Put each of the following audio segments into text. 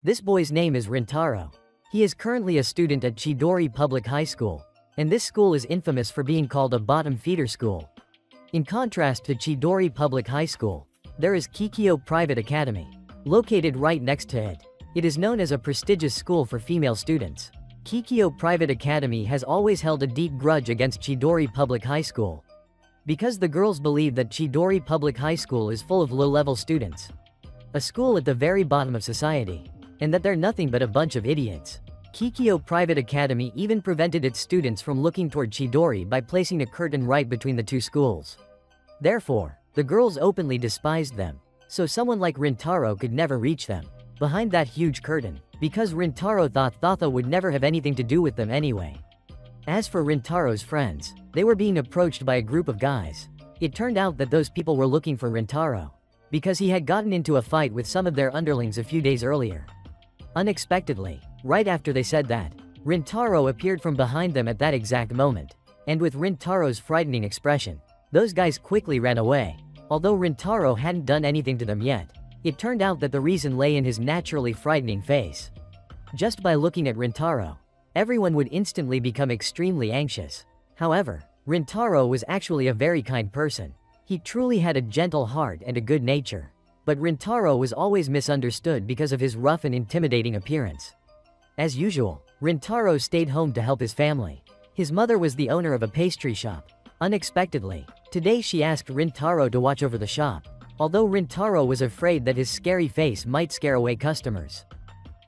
This boy's name is Rintaro. He is currently a student at Chidori Public High School, and this school is infamous for being called a bottom feeder school. In contrast to Chidori Public High School, there is Kikyo Private Academy, located right next to it. It is known as a prestigious school for female students. Kikyo Private Academy has always held a deep grudge against Chidori Public High School, because the girls believe that Chidori Public High School is full of low-level students, a school at the very bottom of society, and that they're nothing but a bunch of idiots. Kikyo Private Academy even prevented its students from looking toward Chidori by placing a curtain right between the two schools. Therefore, the girls openly despised them, so someone like Rintaro could never reach them behind that huge curtain, because Rintaro thought Thatha would never have anything to do with them anyway. As for Rintaro's friends, they were being approached by a group of guys. It turned out that those people were looking for Rintaro, because he had gotten into a fight with some of their underlings a few days earlier. Unexpectedly, right after they said that, Rintaro appeared from behind them at that exact moment, and with Rintaro's frightening expression, those guys quickly ran away. Although Rintaro hadn't done anything to them yet, it turned out that the reason lay in his naturally frightening face. Just by looking at Rintaro, everyone would instantly become extremely anxious. However, Rintaro was actually a very kind person. He truly had a gentle heart and a good nature. But Rintaro was always misunderstood because of his rough and intimidating appearance. As usual, Rintaro stayed home to help his family. His mother was the owner of a pastry shop. Unexpectedly, today she asked Rintaro to watch over the shop, although Rintaro was afraid that his scary face might scare away customers.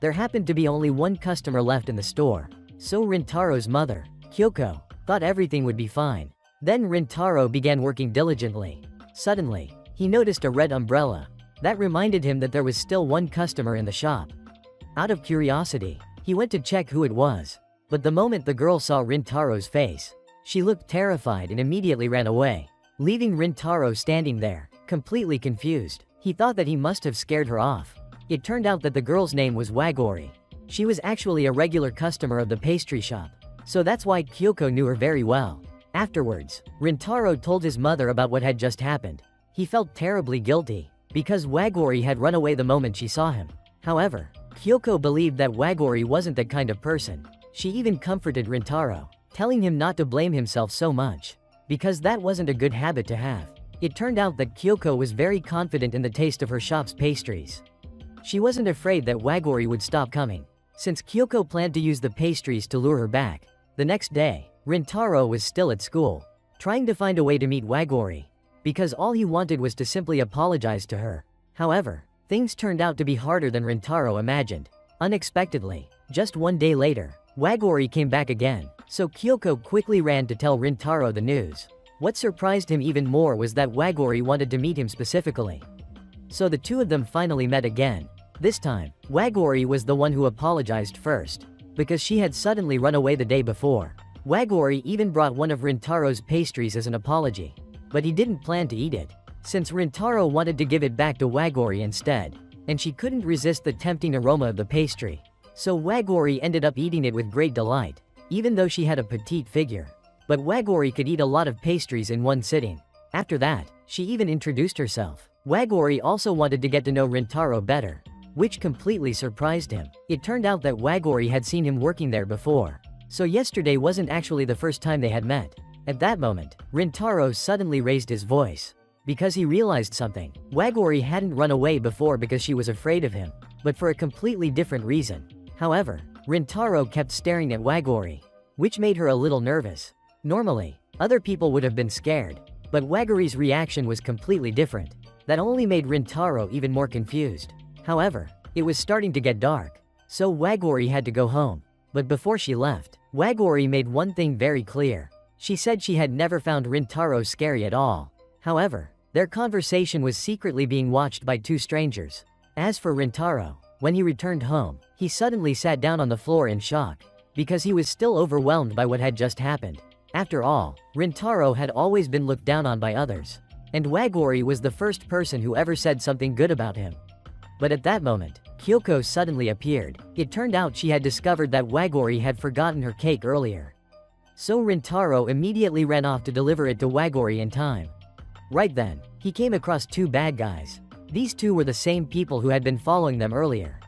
There happened to be only one customer left in the store, so Rintaro's mother, Kyoko, thought everything would be fine. Then Rintaro began working diligently. Suddenly, he noticed a red umbrella. That reminded him that there was still one customer in the shop. Out of curiosity, he went to check who it was. But the moment the girl saw Rintaro's face, she looked terrified and immediately ran away, leaving Rintaro standing there, completely confused. He thought that he must have scared her off. It turned out that the girl's name was Wagori. She was actually a regular customer of the pastry shop, so that's why Kyoko knew her very well. Afterwards, Rintaro told his mother about what had just happened. He felt terribly guilty, because Wagori had run away the moment she saw him. However, Kyoko believed that Wagori wasn't that kind of person. She even comforted Rintaro, telling him not to blame himself so much, because that wasn't a good habit to have. It turned out that Kyoko was very confident in the taste of her shop's pastries. She wasn't afraid that Wagori would stop coming, since Kyoko planned to use the pastries to lure her back. The next day, Rintaro was still at school, trying to find a way to meet Wagori, because all he wanted was to simply apologize to her. However, things turned out to be harder than Rintaro imagined. Unexpectedly, just one day later, Wagori came back again, so Kyoko quickly ran to tell Rintaro the news. What surprised him even more was that Wagori wanted to meet him specifically. So the two of them finally met again. This time, Wagori was the one who apologized first, because she had suddenly run away the day before. Wagori even brought one of Rintaro's pastries as an apology, but he didn't plan to eat it, since Rintaro wanted to give it back to Wagori instead, and she couldn't resist the tempting aroma of the pastry. So Wagori ended up eating it with great delight, even though she had a petite figure. But Wagori could eat a lot of pastries in one sitting. After that, she even introduced herself. Wagori also wanted to get to know Rintaro better, which completely surprised him. It turned out that Wagori had seen him working there before, so yesterday wasn't actually the first time they had met. At that moment, Rintaro suddenly raised his voice, because he realized something. Wagori hadn't run away before because she was afraid of him, but for a completely different reason. However, Rintaro kept staring at Wagori, which made her a little nervous. Normally, other people would have been scared, but Wagori's reaction was completely different. That only made Rintaro even more confused. However, it was starting to get dark, so Wagori had to go home. But before she left, Wagori made one thing very clear. She said she had never found Rintaro scary at all. However, their conversation was secretly being watched by two strangers. As for Rintaro, when he returned home, he suddenly sat down on the floor in shock, because he was still overwhelmed by what had just happened. After all, Rintaro had always been looked down on by others, and Wagori was the first person who ever said something good about him. But at that moment, Kyoko suddenly appeared. It turned out she had discovered that Wagori had forgotten her cake earlier. So Rintaro immediately ran off to deliver it to Wagori in time. Right then, he came across two bad guys. These two were the same people who had been following them earlier.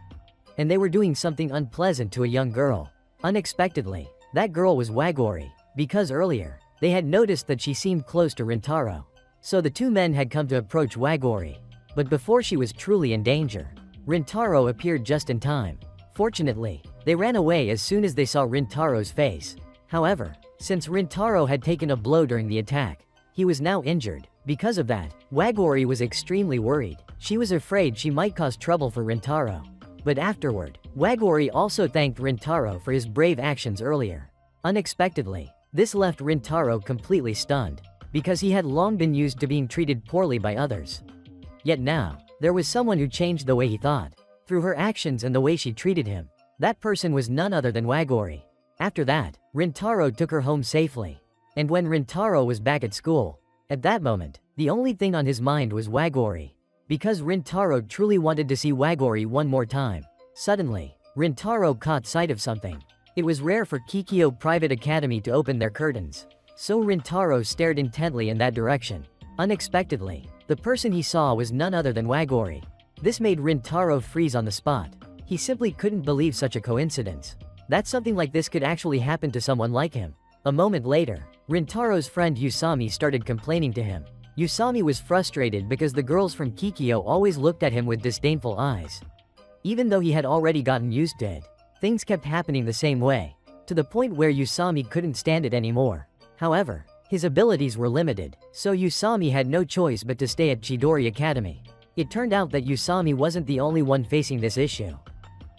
and they were doing something unpleasant to a young girl. Unexpectedly, that girl was Wagori, because earlier, they had noticed that she seemed close to Rintaro. So the two men had come to approach Wagori. But before she was truly in danger, Rintaro appeared just in time. Fortunately, they ran away as soon as they saw Rintaro's face. However, since Rintaro had taken a blow during the attack, he was now injured. Because of that, Wagori was extremely worried. She was afraid she might cause trouble for Rintaro. But afterward, Wagori also thanked Rintaro for his brave actions earlier. Unexpectedly, this left Rintaro completely stunned, because he had long been used to being treated poorly by others. Yet now, there was someone who changed the way he thought. Through her actions and the way she treated him, that person was none other than Wagori. After that, Rintaro took her home safely. And when Rintaro was back at school, at that moment, the only thing on his mind was Wagori. Because Rintaro truly wanted to see Wagori one more time. Suddenly, Rintaro caught sight of something. It was rare for Kikyo Private Academy to open their curtains. So Rintaro stared intently in that direction. Unexpectedly, the person he saw was none other than Wagori. This made Rintaro freeze on the spot. He simply couldn't believe such a coincidence. That something like this could actually happen to someone like him. A moment later, Rintaro's friend Usami started complaining to him. Usami was frustrated because the girls from Kikyo always looked at him with disdainful eyes. Even though he had already gotten used to it, things kept happening the same way, to the point where Usami couldn't stand it anymore. However, his abilities were limited, so Usami had no choice but to stay at Chidori Academy. It turned out that Usami wasn't the only one facing this issue.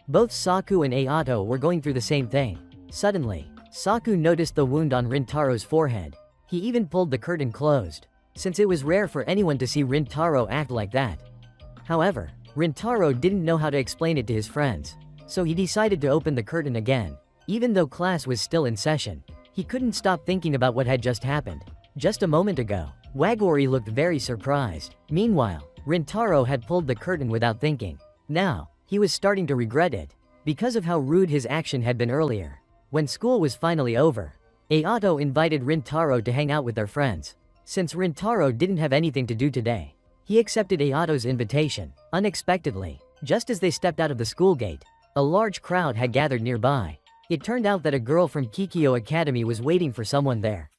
Both Saku and Ayato were going through the same thing. Suddenly, Saku noticed the wound on Rintaro's forehead. He even pulled the curtain closed, since it was rare for anyone to see Rintaro act like that. However, Rintaro didn't know how to explain it to his friends, so he decided to open the curtain again. Even though class was still in session, he couldn't stop thinking about what had just happened. Just a moment ago, Wagori looked very surprised. Meanwhile, Rintaro had pulled the curtain without thinking. Now, he was starting to regret it, because of how rude his action had been earlier. When school was finally over, Ayato invited Rintaro to hang out with their friends. Since Rintaro didn't have anything to do today, he accepted Ayato's invitation. Unexpectedly, just as they stepped out of the school gate, a large crowd had gathered nearby. It turned out that a girl from Kikyo Academy was waiting for someone there.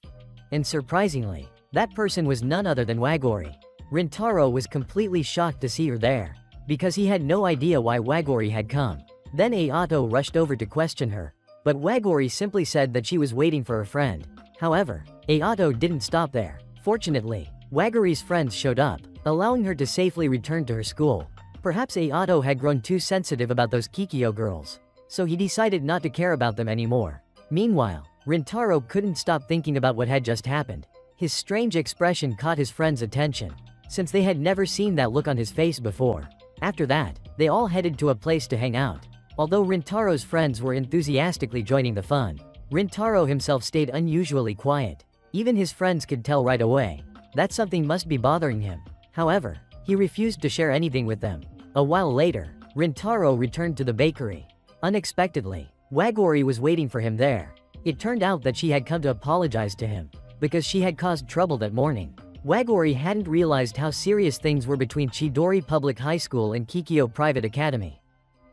And surprisingly, that person was none other than Wagori. Rintaro was completely shocked to see her there, because he had no idea why Wagori had come. Then Ayato rushed over to question her, but Wagori simply said that she was waiting for a friend. However, Ayato didn't stop there. Fortunately, Wagori's friends showed up, allowing her to safely return to her school. Perhaps Ayato had grown too sensitive about those Kikyo girls, so he decided not to care about them anymore. Meanwhile, Rintaro couldn't stop thinking about what had just happened. His strange expression caught his friends' attention, since they had never seen that look on his face before. After that, they all headed to a place to hang out. Although Rintaro's friends were enthusiastically joining the fun, Rintaro himself stayed unusually quiet. Even his friends could tell right away that something must be bothering him. However, he refused to share anything with them. A while later, Rintaro returned to the bakery. Unexpectedly, Wagori was waiting for him there. It turned out that she had come to apologize to him, because she had caused trouble that morning. Wagori hadn't realized how serious things were between Chidori Public High School and Kikyo Private Academy.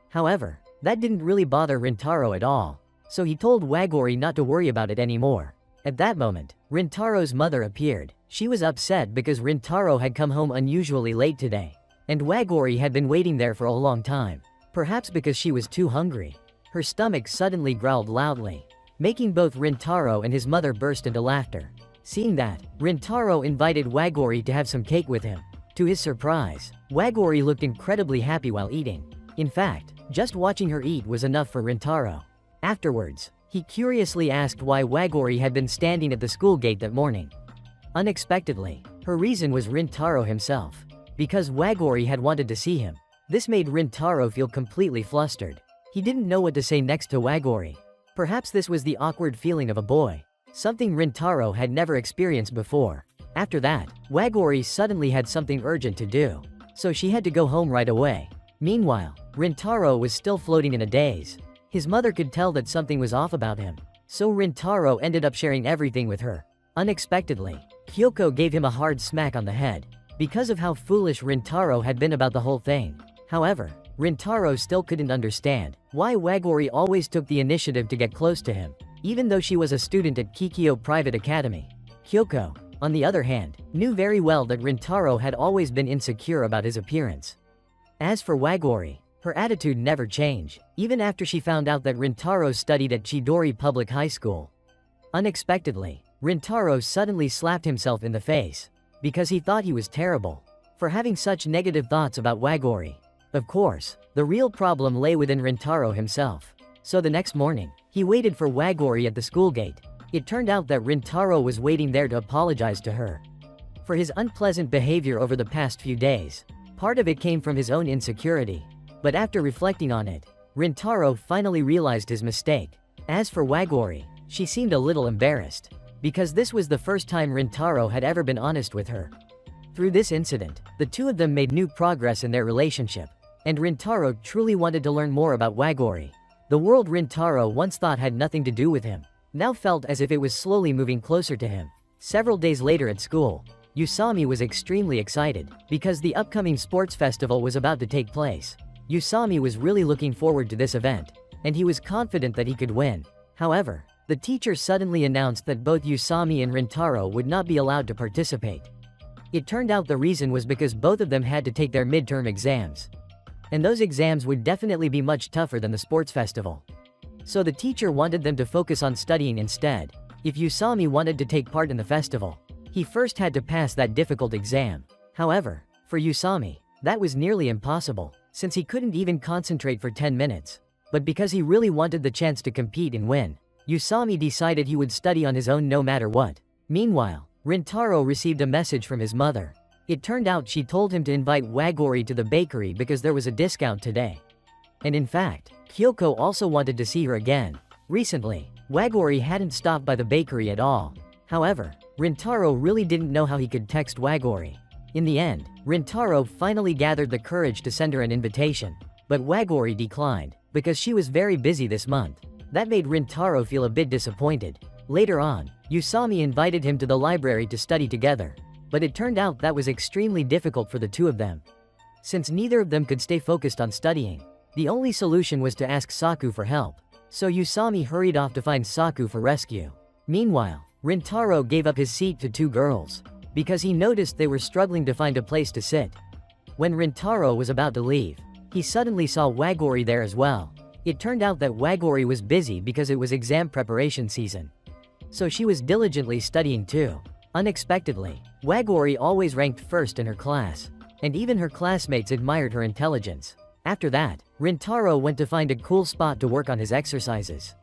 However, that didn't really bother Rintaro at all, so he told Wagori not to worry about it anymore. At that moment, Rintaro's mother appeared. She was upset because Rintaro had come home unusually late today, and Wagori had been waiting there for a long time. Perhaps because she was too hungry. Her stomach suddenly growled loudly, making both Rintaro and his mother burst into laughter. Seeing that, Rintaro invited Wagori to have some cake with him. To his surprise, Wagori looked incredibly happy while eating. In fact, just watching her eat was enough for Rintaro. Afterwards, he curiously asked why Wagori had been standing at the school gate that morning. Unexpectedly, her reason was Rintaro himself. Because Wagori had wanted to see him. This made Rintaro feel completely flustered. He didn't know what to say next to Wagori. Perhaps this was the awkward feeling of a boy, something Rintaro had never experienced before. After that, Wagori suddenly had something urgent to do, so she had to go home right away. Meanwhile, Rintaro was still floating in a daze. His mother could tell that something was off about him, so Rintaro ended up sharing everything with her. Unexpectedly, Kyoko gave him a hard smack on the head, because of how foolish Rintaro had been about the whole thing. However, Rintaro still couldn't understand why Wagori always took the initiative to get close to him, even though she was a student at Kikyo Private Academy. Kyoko, on the other hand, knew very well that Rintaro had always been insecure about his appearance. As for Wagori, her attitude never changed, even after she found out that Rintaro studied at Chidori Public High School. Unexpectedly, Rintaro suddenly slapped himself in the face, because he thought he was terrible for having such negative thoughts about Wagori. Of course, the real problem lay within Rintaro himself. So the next morning, he waited for Wagori at the school gate. It turned out that Rintaro was waiting there to apologize to her for his unpleasant behavior over the past few days. Part of it came from his own insecurity. But after reflecting on it, Rintaro finally realized his mistake. As for Wagori, she seemed a little embarrassed, because this was the first time Rintaro had ever been honest with her. Through this incident, the two of them made new progress in their relationship, and Rintaro truly wanted to learn more about Wagori. The world Rintaro once thought had nothing to do with him now felt as if it was slowly moving closer to him. Several days later at school, Usami was extremely excited, because the upcoming sports festival was about to take place. Usami was really looking forward to this event, and he was confident that he could win. However, the teacher suddenly announced that both Usami and Rintaro would not be allowed to participate. It turned out the reason was because both of them had to take their midterm exams. And those exams would definitely be much tougher than the sports festival. So the teacher wanted them to focus on studying instead. If Usami wanted to take part in the festival, he first had to pass that difficult exam. However, for Usami, that was nearly impossible, since he couldn't even concentrate for 10 minutes. But because he really wanted the chance to compete and win, Usami decided he would study on his own no matter what. Meanwhile, Rintaro received a message from his mother. It turned out she told him to invite Wagori to the bakery because there was a discount today. And in fact, Kyoko also wanted to see her again. Recently, Wagori hadn't stopped by the bakery at all. However, Rintaro really didn't know how he could text Wagori. In the end, Rintaro finally gathered the courage to send her an invitation. But Wagori declined, because she was very busy this month. That made Rintaro feel a bit disappointed. Later on, Usami invited him to the library to study together. But it turned out that was extremely difficult for the two of them. Since neither of them could stay focused on studying, the only solution was to ask Saku for help. So Usami hurried off to find Saku for rescue. Meanwhile, Rintaro gave up his seat to two girls, because he noticed they were struggling to find a place to sit. When Rintaro was about to leave, he suddenly saw Wagori there as well. It turned out that Wagori was busy because it was exam preparation season. So she was diligently studying too. Unexpectedly, Wagori always ranked first in her class, and even her classmates admired her intelligence. After that, Rintaro went to find a cool spot to work on his exercises.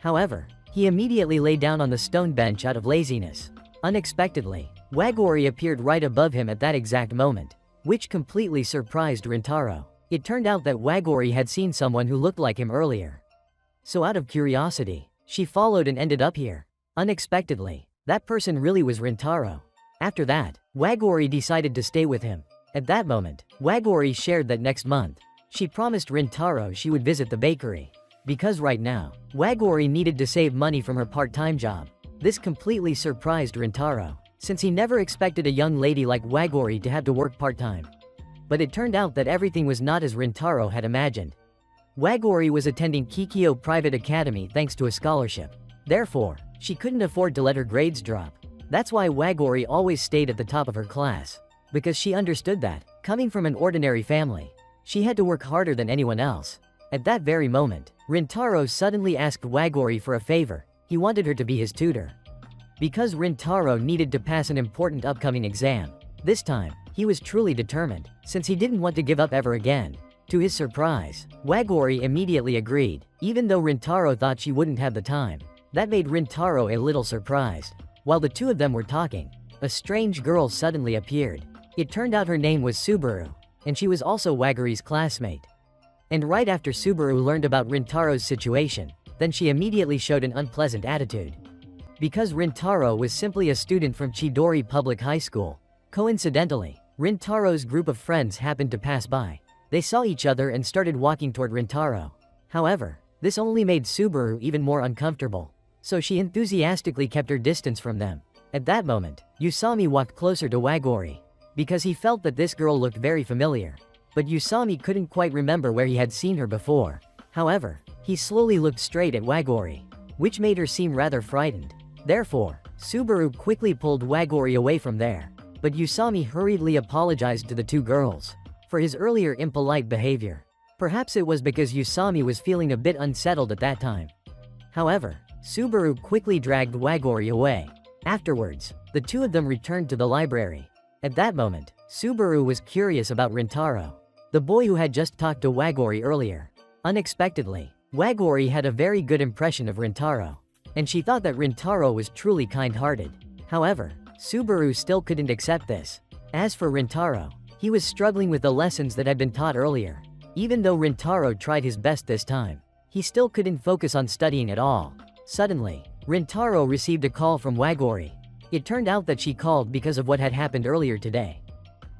However, he immediately lay down on the stone bench out of laziness. Unexpectedly, Wagori appeared right above him at that exact moment, which completely surprised Rintaro. It turned out that Wagori had seen someone who looked like him earlier. So out of curiosity, she followed and ended up here. Unexpectedly, that person really was Rintaro. After that, Wagori decided to stay with him. At that moment, Wagori shared that next month, she promised Rintaro she would visit the bakery. Because right now, Wagori needed to save money from her part-time job. This completely surprised Rintaro, since he never expected a young lady like Wagori to have to work part-time. But it turned out that everything was not as Rintaro had imagined. Wagori was attending Kikyo Private Academy thanks to a scholarship. Therefore, she couldn't afford to let her grades drop. That's why Wagori always stayed at the top of her class. Because she understood that, coming from an ordinary family, she had to work harder than anyone else. At that very moment, Rintaro suddenly asked Wagori for a favor. He wanted her to be his tutor. Because Rintaro needed to pass an important upcoming exam. This time, he was truly determined, since he didn't want to give up ever again. To his surprise, Wagori immediately agreed, even though Rintaro thought she wouldn't have the time. That made Rintaro a little surprised. While the two of them were talking, a strange girl suddenly appeared. It turned out her name was Subaru, and she was also Wagori's classmate. And right after Subaru learned about Rintaro's situation, then she immediately showed an unpleasant attitude. Because Rintaro was simply a student from Chidori Public High School. Coincidentally, Rintaro's group of friends happened to pass by. They saw each other and started walking toward Rintaro. However, this only made Subaru even more uncomfortable. So she enthusiastically kept her distance from them. At that moment, Usami walked closer to Wagori, because he felt that this girl looked very familiar. but Usami couldn't quite remember where he had seen her before. However, he slowly looked straight at Wagori, which made her seem rather frightened. Therefore, Subaru quickly pulled Wagori away from there, but Usami hurriedly apologized to the two girls for his earlier impolite behavior. Perhaps it was because Usami was feeling a bit unsettled at that time. However, Subaru quickly dragged Wagori away. Afterwards, the two of them returned to the library. At that moment, Subaru was curious about Rintaro, the boy who had just talked to Wagori earlier. Unexpectedly, Wagori had a very good impression of Rintaro, and she thought that Rintaro was truly kind-hearted. However, Subaru still couldn't accept this. As for Rintaro, he was struggling with the lessons that had been taught earlier. Even though Rintaro tried his best this time, he still couldn't focus on studying at all. Suddenly, Rintaro received a call from Wagori. It turned out that she called because of what had happened earlier today.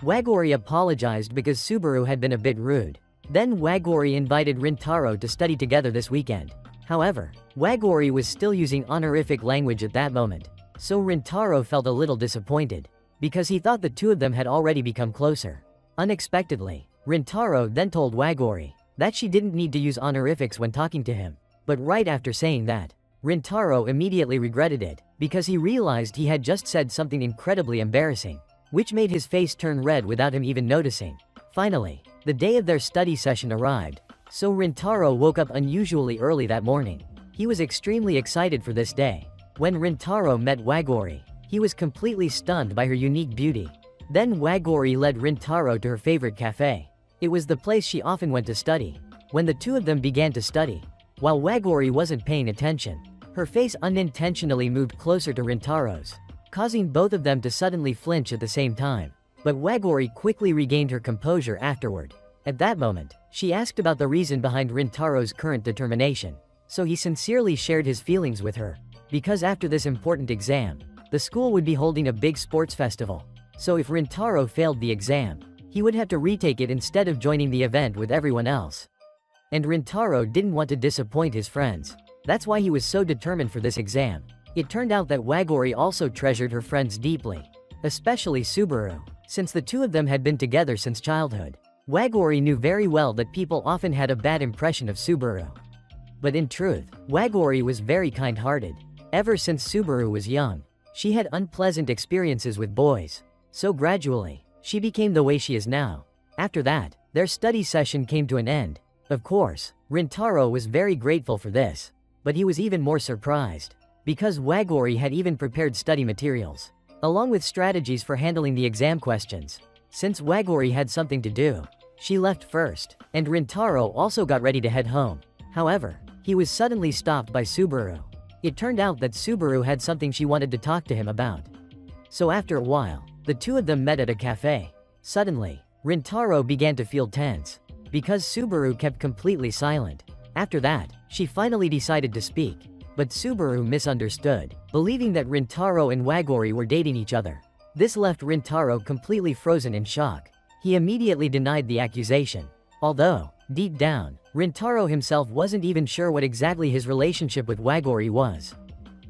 Wagori apologized because Subaru had been a bit rude. Then Wagori invited Rintaro to study together this weekend. However, Wagori was still using honorific language at that moment, so Rintaro felt a little disappointed, because he thought the two of them had already become closer. Unexpectedly, Rintaro then told Wagori that she didn't need to use honorifics when talking to him. But right after saying that, Rintaro immediately regretted it, because he realized he had just said something incredibly embarrassing, which made his face turn red without him even noticing. Finally, the day of their study session arrived, so Rintaro woke up unusually early that morning. He was extremely excited for this day. When Rintaro met Wagori, he was completely stunned by her unique beauty. Then Wagori led Rintaro to her favorite cafe. It was the place she often went to study. When the two of them began to study, while Wagori wasn't paying attention, her face unintentionally moved closer to Rintaro's, causing both of them to suddenly flinch at the same time. But Wagori quickly regained her composure afterward. At that moment, she asked about the reason behind Rintaro's current determination, so he sincerely shared his feelings with her. Because after this important exam, the school would be holding a big sports festival. So if Rintaro failed the exam, he would have to retake it instead of joining the event with everyone else. And Rintaro didn't want to disappoint his friends. That's why he was so determined for this exam. It turned out that Wagori also treasured her friends deeply, especially Subaru, since the two of them had been together since childhood. Wagori knew very well that people often had a bad impression of Subaru. But in truth, Wagori was very kind-hearted. Ever since Subaru was young, she had unpleasant experiences with boys. So gradually, she became the way she is now. After that, their study session came to an end. Of course, Rintaro was very grateful for this, but he was even more surprised, because Wagori had even prepared study materials, along with strategies for handling the exam questions. Since Wagori had something to do, she left first, and Rintaro also got ready to head home. However, he was suddenly stopped by Subaru. It turned out that Subaru had something she wanted to talk to him about. So after a while, the two of them met at a cafe. Suddenly, Rintaro began to feel tense, because Subaru kept completely silent. After that, she finally decided to speak, but Subaru misunderstood, believing that Rintaro and Wagori were dating each other. This left Rintaro completely frozen in shock. He immediately denied the accusation. Although, deep down, Rintaro himself wasn't even sure what exactly his relationship with Wagori was.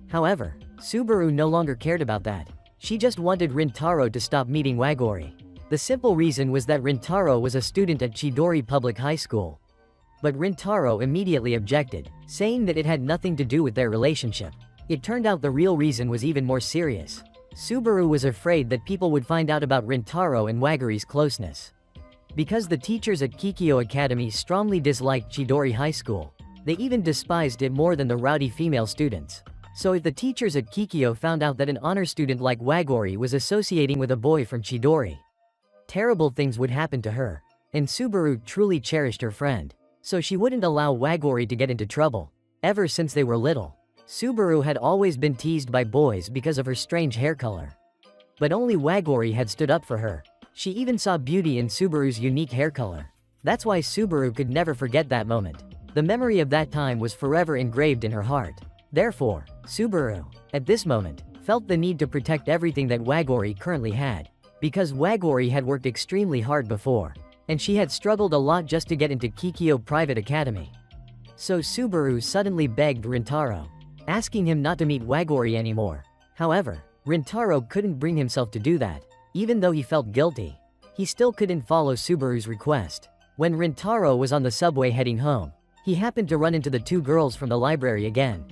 However, Subaru no longer cared about that. She just wanted Rintaro to stop meeting Wagori. The simple reason was that Rintaro was a student at Chidori Public High School. But Rintaro immediately objected, saying that it had nothing to do with their relationship. It turned out the real reason was even more serious. Subaru was afraid that people would find out about Rintaro and Wagori's closeness. Because the teachers at Kikyo Academy strongly disliked Chidori High School, they even despised it more than the rowdy female students. So if the teachers at Kikyo found out that an honor student like Wagori was associating with a boy from Chidori, terrible things would happen to her. And Subaru truly cherished her friend, so she wouldn't allow Wagori to get into trouble. Ever since they were little, Subaru had always been teased by boys because of her strange hair color. But only Wagori had stood up for her. She even saw beauty in Subaru's unique hair color. That's why Subaru could never forget that moment. The memory of that time was forever engraved in her heart. Therefore, Subaru, at this moment, felt the need to protect everything that Wagori currently had, because Wagori had worked extremely hard before, and she had struggled a lot just to get into Kikyo Private Academy. So Subaru suddenly begged Rintaro, asking him not to meet Wagori anymore. However, Rintaro couldn't bring himself to do that, even though he felt guilty. he still couldn't follow Subaru's request. When Rintaro was on the subway heading home, he happened to run into the two girls from the library again.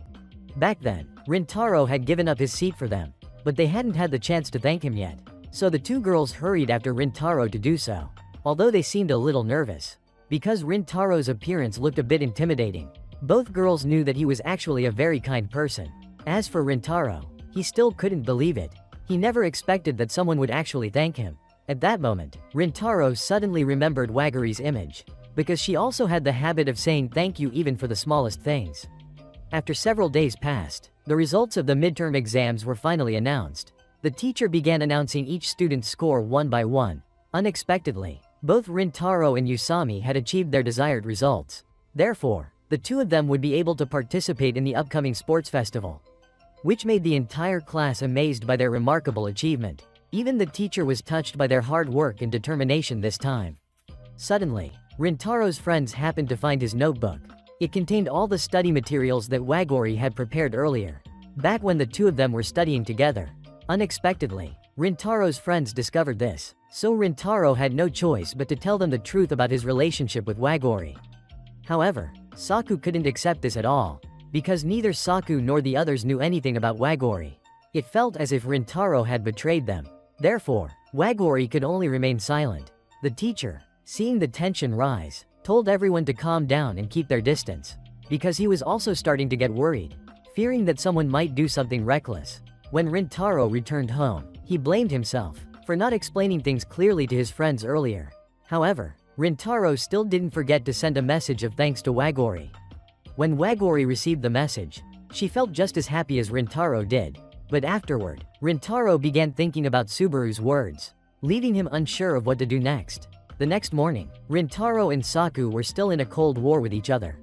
Back then, Rintaro had given up his seat for them, but they hadn't had the chance to thank him yet. So the two girls hurried after Rintaro to do so, although they seemed a little nervous, because Rintaro's appearance looked a bit intimidating. Both girls knew that he was actually a very kind person. As for Rintaro, he still couldn't believe it. He never expected that someone would actually thank him. At that moment, Rintaro suddenly remembered Wagori's image, because she also had the habit of saying thank you even for the smallest things. After several days passed, the results of the midterm exams were finally announced. The teacher began announcing each student's score one by one. Unexpectedly, both Rintaro and Usami had achieved their desired results. Therefore, the two of them would be able to participate in the upcoming sports festival, which made the entire class amazed by their remarkable achievement. Even the teacher was touched by their hard work and determination this time. Suddenly, Rintaro's friends happened to find his notebook. It contained all the study materials that Wagori had prepared earlier, back when the two of them were studying together. Unexpectedly, Rintaro's friends discovered this, so Rintaro had no choice but to tell them the truth about his relationship with Wagori. However, Saku couldn't accept this at all, because neither Saku nor the others knew anything about Wagori. It felt as if Rintaro had betrayed them. Therefore, Wagori could only remain silent. The teacher, seeing the tension rise, told everyone to calm down and keep their distance, because he was also starting to get worried, fearing that someone might do something reckless. When Rintaro returned home, he blamed himself for not explaining things clearly to his friends earlier. However, Rintaro still didn't forget to send a message of thanks to Wagori. When Wagori received the message, she felt just as happy as Rintaro did. But afterward, Rintaro began thinking about Subaru's words, leaving him unsure of what to do next. The next morning, Rintaro and Saku were still in a cold war with each other.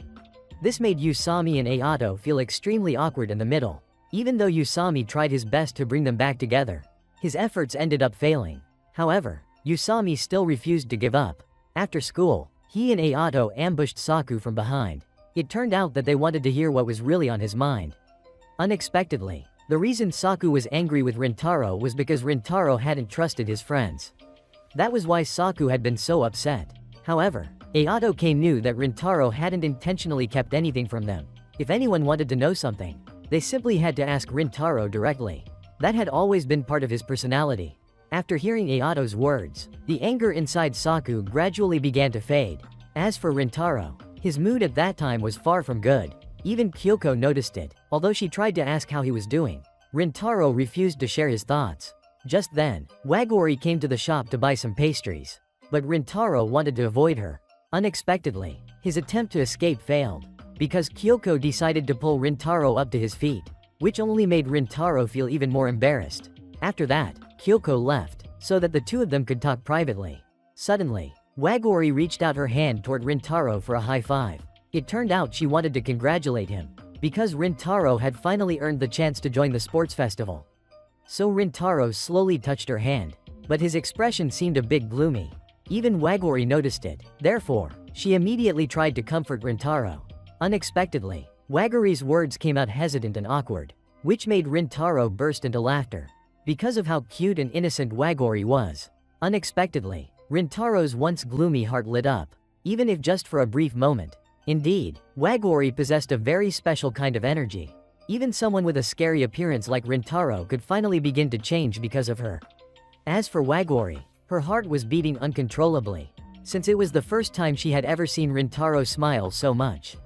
This made Usami and Ayato feel extremely awkward in the middle. Even though Usami tried his best to bring them back together, his efforts ended up failing. However, Usami still refused to give up. After school, he and Ayato ambushed Saku from behind. It turned out that they wanted to hear what was really on his mind. Unexpectedly, the reason Saku was angry with Rintaro was because Rintaro hadn't trusted his friends. That was why Saku had been so upset. However, Ayato knew that Rintaro hadn't intentionally kept anything from them. If anyone wanted to know something, they simply had to ask Rintaro directly. That had always been part of his personality. After hearing Ayato's words, the anger inside Saku gradually began to fade. As for Rintaro, his mood at that time was far from good. Even Kyoko noticed it, although she tried to ask how he was doing. Rintaro refused to share his thoughts. Just then, Wagori came to the shop to buy some pastries. But Rintaro wanted to avoid her. Unexpectedly, his attempt to escape failed, because Kyoko decided to pull Rintaro up to his feet, which only made Rintaro feel even more embarrassed. After that, Kyoko left, so that the two of them could talk privately. Suddenly, Wagori reached out her hand toward Rintaro for a high five. It turned out she wanted to congratulate him, because Rintaro had finally earned the chance to join the sports festival. So Rintaro slowly touched her hand, but his expression seemed a bit gloomy. Even Wagori noticed it. Therefore, she immediately tried to comfort Rintaro. Unexpectedly, Wagori's words came out hesitant and awkward, which made Rintaro burst into laughter, because of how cute and innocent Wagori was. Unexpectedly, Rintaro's once gloomy heart lit up, even if just for a brief moment. Indeed, Wagori possessed a very special kind of energy. Even someone with a scary appearance like Rintaro could finally begin to change because of her. As for Wagori, her heart was beating uncontrollably, since it was the first time she had ever seen Rintaro smile so much.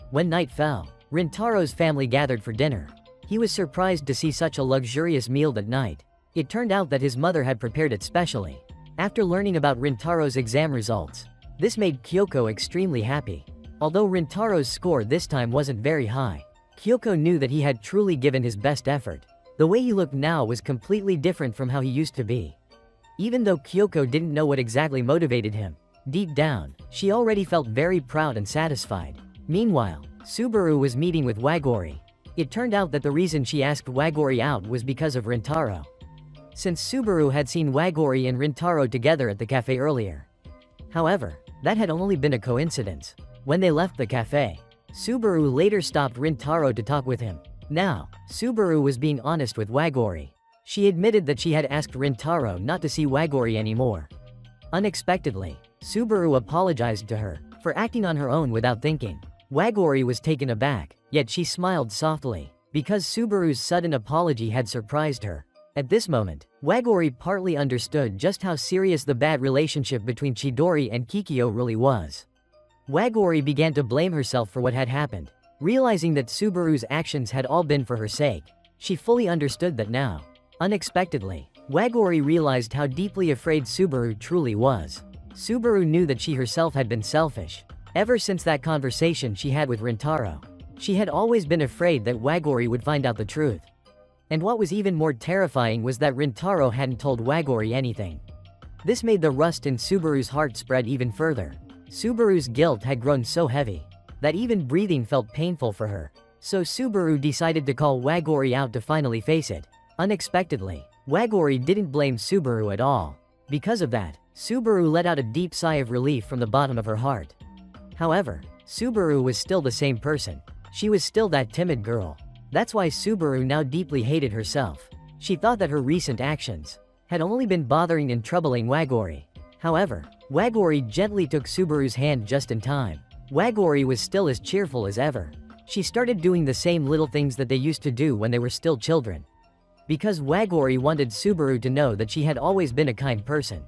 When night fell, Rintaro's family gathered for dinner. He was surprised to see such a luxurious meal that night. It turned out that his mother had prepared it specially. After learning about Rintaro's exam results, this made Kyoko extremely happy. Although Rintaro's score this time wasn't very high, Kyoko knew that he had truly given his best effort. The way he looked now was completely different from how he used to be. Even though Kyoko didn't know what exactly motivated him, deep down, she already felt very proud and satisfied. Meanwhile, Subaru was meeting with Wagori. It turned out that the reason she asked Wagori out was because of Rintaro, since Subaru had seen Wagori and Rintaro together at the cafe earlier. However, that had only been a coincidence. When they left the cafe, Subaru later stopped Rintaro to talk with him. Now, Subaru was being honest with Wagori. She admitted that she had asked Rintaro not to see Wagori anymore. Unexpectedly, Subaru apologized to her for acting on her own without thinking. Wagori was taken aback, yet she smiled softly, because Subaru's sudden apology had surprised her. At this moment, Wagori partly understood just how serious the bad relationship between Chidori and Kikyo really was. Wagori began to blame herself for what had happened. Realizing that Subaru's actions had all been for her sake, she fully understood that now. Unexpectedly, Wagori realized how deeply afraid Subaru truly was. Subaru knew that she herself had been selfish. Ever since that conversation she had with Rintaro, she had always been afraid that Wagori would find out the truth. And what was even more terrifying was that Rintaro hadn't told Wagori anything. This made the rust in Subaru's heart spread even further. Subaru's guilt had grown so heavy that even breathing felt painful for her. So Subaru decided to call Wagori out to finally face it. Unexpectedly, Wagori didn't blame Subaru at all. Because of that, Subaru let out a deep sigh of relief from the bottom of her heart. However, Subaru was still the same person. She was still that timid girl. That's why Subaru now deeply hated herself. She thought that her recent actions had only been bothering and troubling Wagori. However, Wagori gently took Subaru's hand just in time. Wagori was still as cheerful as ever. She started doing the same little things that they used to do when they were still children. Because Wagori wanted Subaru to know that she had always been a kind person.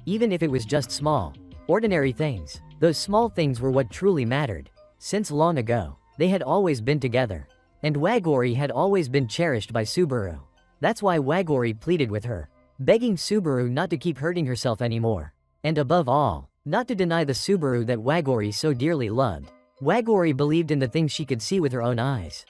Even if it was just small, ordinary things, those small things were what truly mattered. Since long ago, they had always been together. And Wagori had always been cherished by Subaru. That's why Wagori pleaded with her, begging Subaru not to keep hurting herself anymore. And above all, not to deny the Subaru that Wagori so dearly loved. Wagori believed in the things she could see with her own eyes.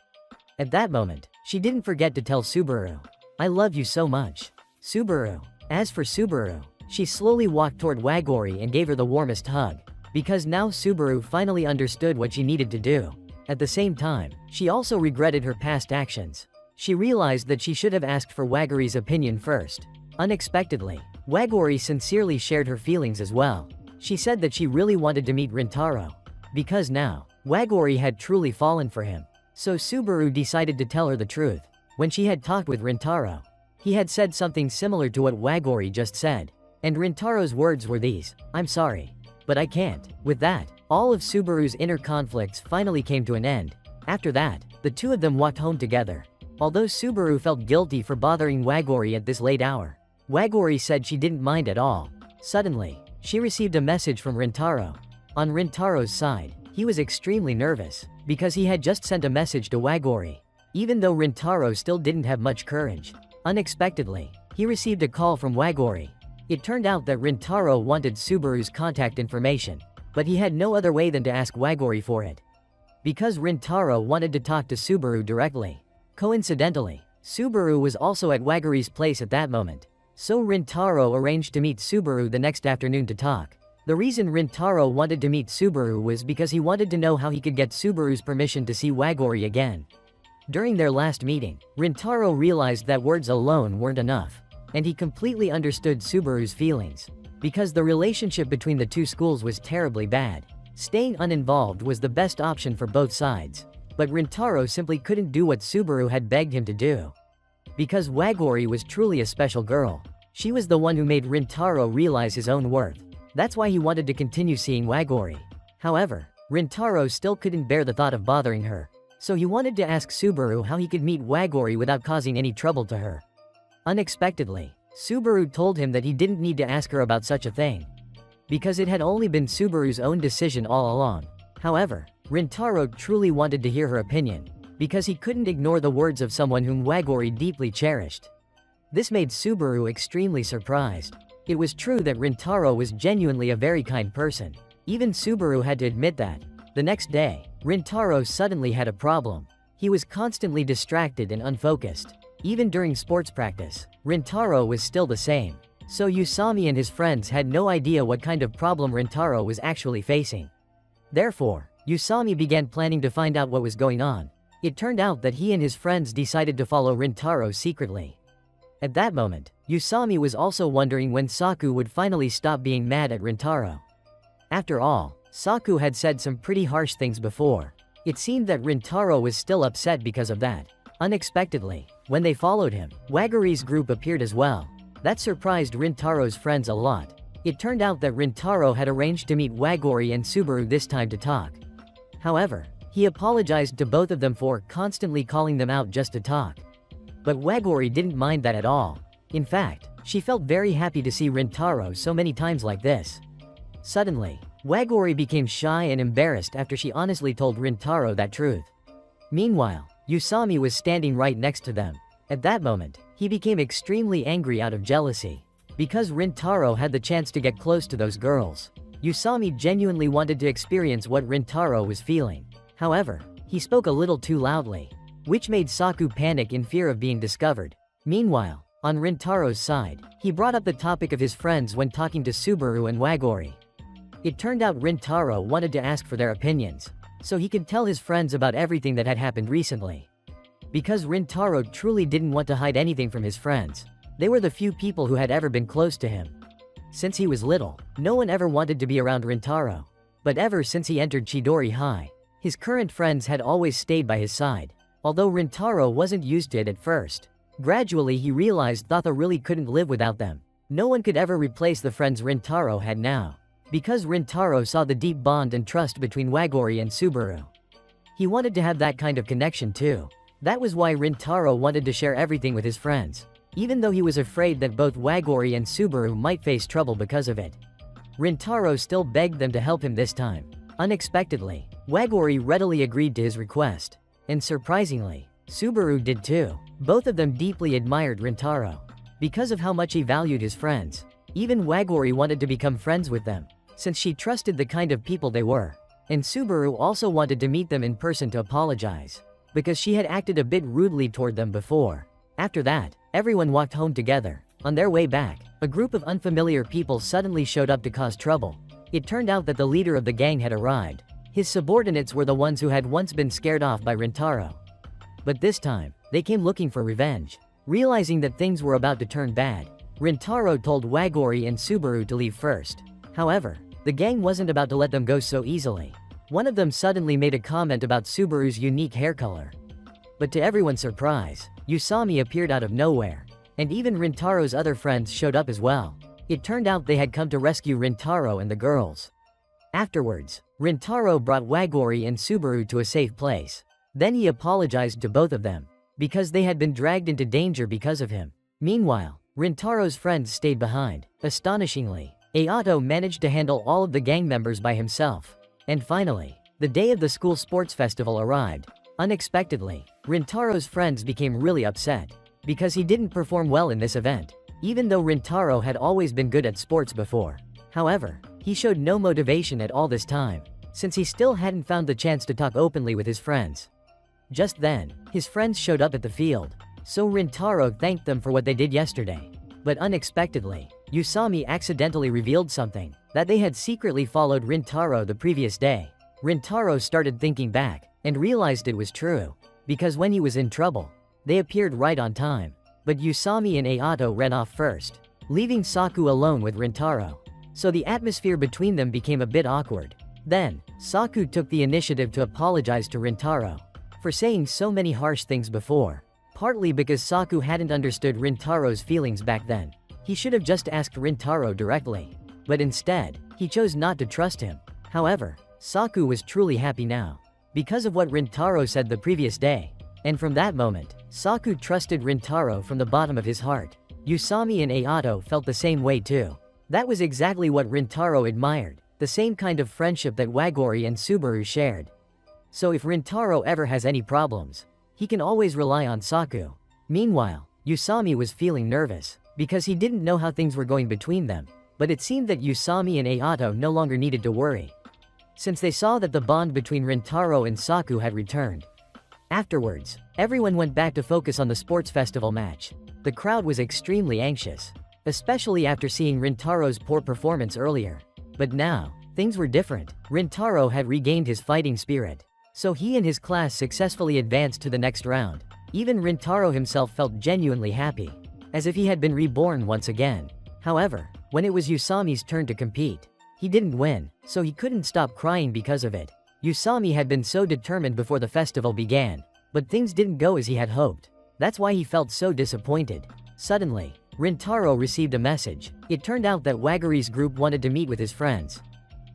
At that moment, she didn't forget to tell Subaru, "I love you so much, Subaru." As for Subaru, she slowly walked toward Wagori and gave her the warmest hug. Because now Subaru finally understood what she needed to do. At the same time, she also regretted her past actions. She realized that she should have asked for Wagori's opinion first. Unexpectedly, Wagori sincerely shared her feelings as well. She said that she really wanted to meet Rintaro. Because now, Wagori had truly fallen for him. So Subaru decided to tell her the truth. When she had talked with Rintaro, he had said something similar to what Wagori just said. And Rintaro's words were these, "I'm sorry, but I can't." With that, all of Subaru's inner conflicts finally came to an end. After that, the two of them walked home together. Although Subaru felt guilty for bothering Wagori at this late hour, Wagori said she didn't mind at all. Suddenly, she received a message from Rintaro. On Rintaro's side, he was extremely nervous, because he had just sent a message to Wagori. Even though Rintaro still didn't have much courage, unexpectedly, he received a call from Wagori. It turned out that Rintaro wanted Subaru's contact information, but he had no other way than to ask Wagori for it. Because Rintaro wanted to talk to Subaru directly. Coincidentally, Subaru was also at Wagori's place at that moment. So Rintaro arranged to meet Subaru the next afternoon to talk. The reason Rintaro wanted to meet Subaru was because he wanted to know how he could get Subaru's permission to see Wagori again. During their last meeting, Rintaro realized that words alone weren't enough. And he completely understood Subaru's feelings. Because the relationship between the two schools was terribly bad. Staying uninvolved was the best option for both sides. But Rintaro simply couldn't do what Subaru had begged him to do. Because Wagori was truly a special girl. She was the one who made Rintaro realize his own worth. That's why he wanted to continue seeing Wagori. However, Rintaro still couldn't bear the thought of bothering her. So he wanted to ask Subaru how he could meet Wagori without causing any trouble to her. Unexpectedly, Subaru told him that he didn't need to ask her about such a thing. Because it had only been Subaru's own decision all along. However, Rintaro truly wanted to hear her opinion. Because he couldn't ignore the words of someone whom Wagori deeply cherished. This made Subaru extremely surprised. It was true that Rintaro was genuinely a very kind person. Even Subaru had to admit that. The next day, Rintaro suddenly had a problem. He was constantly distracted and unfocused. Even during sports practice, Rintaro was still the same. So Usami and his friends had no idea what kind of problem Rintaro was actually facing. Therefore, Usami began planning to find out what was going on. It turned out that he and his friends decided to follow Rintaro secretly. At that moment, Usami was also wondering when Saku would finally stop being mad at Rintaro. After all, Saku had said some pretty harsh things before. It seemed that Rintaro was still upset because of that. Unexpectedly, when they followed him, Wagori's group appeared as well. That surprised Rintaro's friends a lot. It turned out that Rintaro had arranged to meet Wagori and Subaru this time to talk. However, he apologized to both of them for constantly calling them out just to talk. But Wagori didn't mind that at all. In fact, she felt very happy to see Rintaro so many times like this. Suddenly, Wagori became shy and embarrassed after she honestly told Rintaro that truth. Meanwhile, Usami was standing right next to them. At that moment, he became extremely angry out of jealousy. Because Rintaro had the chance to get close to those girls, Usami genuinely wanted to experience what Rintaro was feeling. However, he spoke a little too loudly, which made Saku panic in fear of being discovered. Meanwhile, on Rintaro's side, he brought up the topic of his friends when talking to Subaru and Wagori. It turned out Rintaro wanted to ask for their opinions, so he could tell his friends about everything that had happened recently. Because Rintaro truly didn't want to hide anything from his friends, they were the few people who had ever been close to him. Since he was little, no one ever wanted to be around Rintaro. But ever since he entered Chidori High, his current friends had always stayed by his side. Although Rintaro wasn't used to it at first, gradually he realized Thatha really couldn't live without them. No one could ever replace the friends Rintaro had now. Because Rintaro saw the deep bond and trust between Wagori and Subaru. He wanted to have that kind of connection too. That was why Rintaro wanted to share everything with his friends, even though he was afraid that both Wagori and Subaru might face trouble because of it. Rintaro still begged them to help him this time. Unexpectedly, Wagori readily agreed to his request. And surprisingly, Subaru did too. Both of them deeply admired Rintaro. Because of how much he valued his friends, even Wagori wanted to become friends with them, since she trusted the kind of people they were. And Subaru also wanted to meet them in person to apologize, because she had acted a bit rudely toward them before. After that, everyone walked home together. On their way back, a group of unfamiliar people suddenly showed up to cause trouble. It turned out that the leader of the gang had arrived. His subordinates were the ones who had once been scared off by Rintaro. But this time, they came looking for revenge. Realizing that things were about to turn bad, Rintaro told Wagori and Subaru to leave first. However, the gang wasn't about to let them go so easily. One of them suddenly made a comment about Subaru's unique hair color. But to everyone's surprise, Usami appeared out of nowhere. And even Rintaro's other friends showed up as well. It turned out they had come to rescue Rintaro and the girls. Afterwards, Rintaro brought Wagori and Subaru to a safe place. Then he apologized to both of them, because they had been dragged into danger because of him. Meanwhile, Rintaro's friends stayed behind. Astonishingly, Ayato managed to handle all of the gang members by himself. And finally, the day of the school sports festival arrived. Unexpectedly, Rintaro's friends became really upset, because he didn't perform well in this event, even though Rintaro had always been good at sports before. However, he showed no motivation at all this time, since he still hadn't found the chance to talk openly with his friends. Just then, his friends showed up at the field, so Rintaro thanked them for what they did yesterday. But unexpectedly, Usami accidentally revealed something, that they had secretly followed Rintaro the previous day. Rintaro started thinking back, and realized it was true, because when he was in trouble, they appeared right on time. But Usami and Ayato ran off first, leaving Saku alone with Rintaro. So the atmosphere between them became a bit awkward. Then, Saku took the initiative to apologize to Rintaro for saying so many harsh things before, partly because Saku hadn't understood Rintaro's feelings back then. He should have just asked Rintaro directly, but instead, he chose not to trust him. However, Saku was truly happy now, because of what Rintaro said the previous day. And from that moment, Saku trusted Rintaro from the bottom of his heart. Usami and Ayato felt the same way too. That was exactly what Rintaro admired, the same kind of friendship that Wagori and Subaru shared. So if Rintaro ever has any problems, he can always rely on Saku. Meanwhile, Usami was feeling nervous, because he didn't know how things were going between them. But it seemed that Usami and Ayato no longer needed to worry, since they saw that the bond between Rintaro and Saku had returned. Afterwards, everyone went back to focus on the sports festival match. The crowd was extremely anxious, especially after seeing Rintaro's poor performance earlier. But now, things were different. Rintaro had regained his fighting spirit, so he and his class successfully advanced to the next round. Even Rintaro himself felt genuinely happy, as if he had been reborn once again. However, when it was Usami's turn to compete, he didn't win, so he couldn't stop crying because of it. Usami had been so determined before the festival began, but things didn't go as he had hoped. That's why he felt so disappointed. Suddenly, Rintaro received a message. It turned out that Wagori's group wanted to meet with his friends.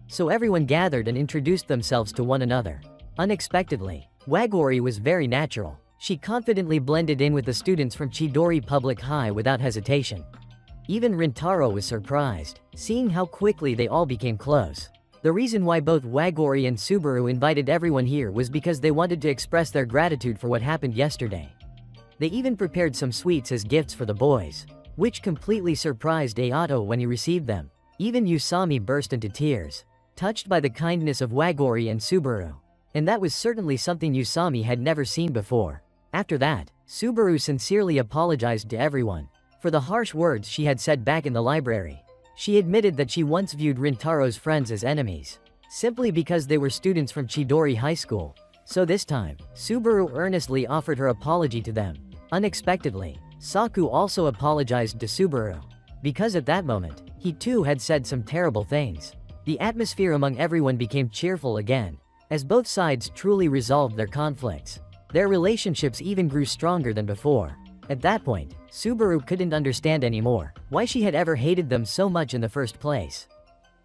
So everyone gathered and introduced themselves to one another. Unexpectedly, Wagori was very natural. She confidently blended in with the students from Chidori Public High without hesitation. Even Rintaro was surprised, seeing how quickly they all became close. The reason why both Wagori and Subaru invited everyone here was because they wanted to express their gratitude for what happened yesterday. They even prepared some sweets as gifts for the boys, which completely surprised Ayato when he received them. Even Usami burst into tears, touched by the kindness of Wagori and Subaru. And that was certainly something Usami had never seen before. After that, Subaru sincerely apologized to everyone for the harsh words she had said back in the library. She admitted that she once viewed Rintaro's friends as enemies, simply because they were students from Chidori High School. So this time, Subaru earnestly offered her apology to them. Unexpectedly, Saku also apologized to Subaru, because at that moment, he too had said some terrible things. The atmosphere among everyone became cheerful again, as both sides truly resolved their conflicts. Their relationships even grew stronger than before. At that point, Subaru couldn't understand anymore why she had ever hated them so much in the first place.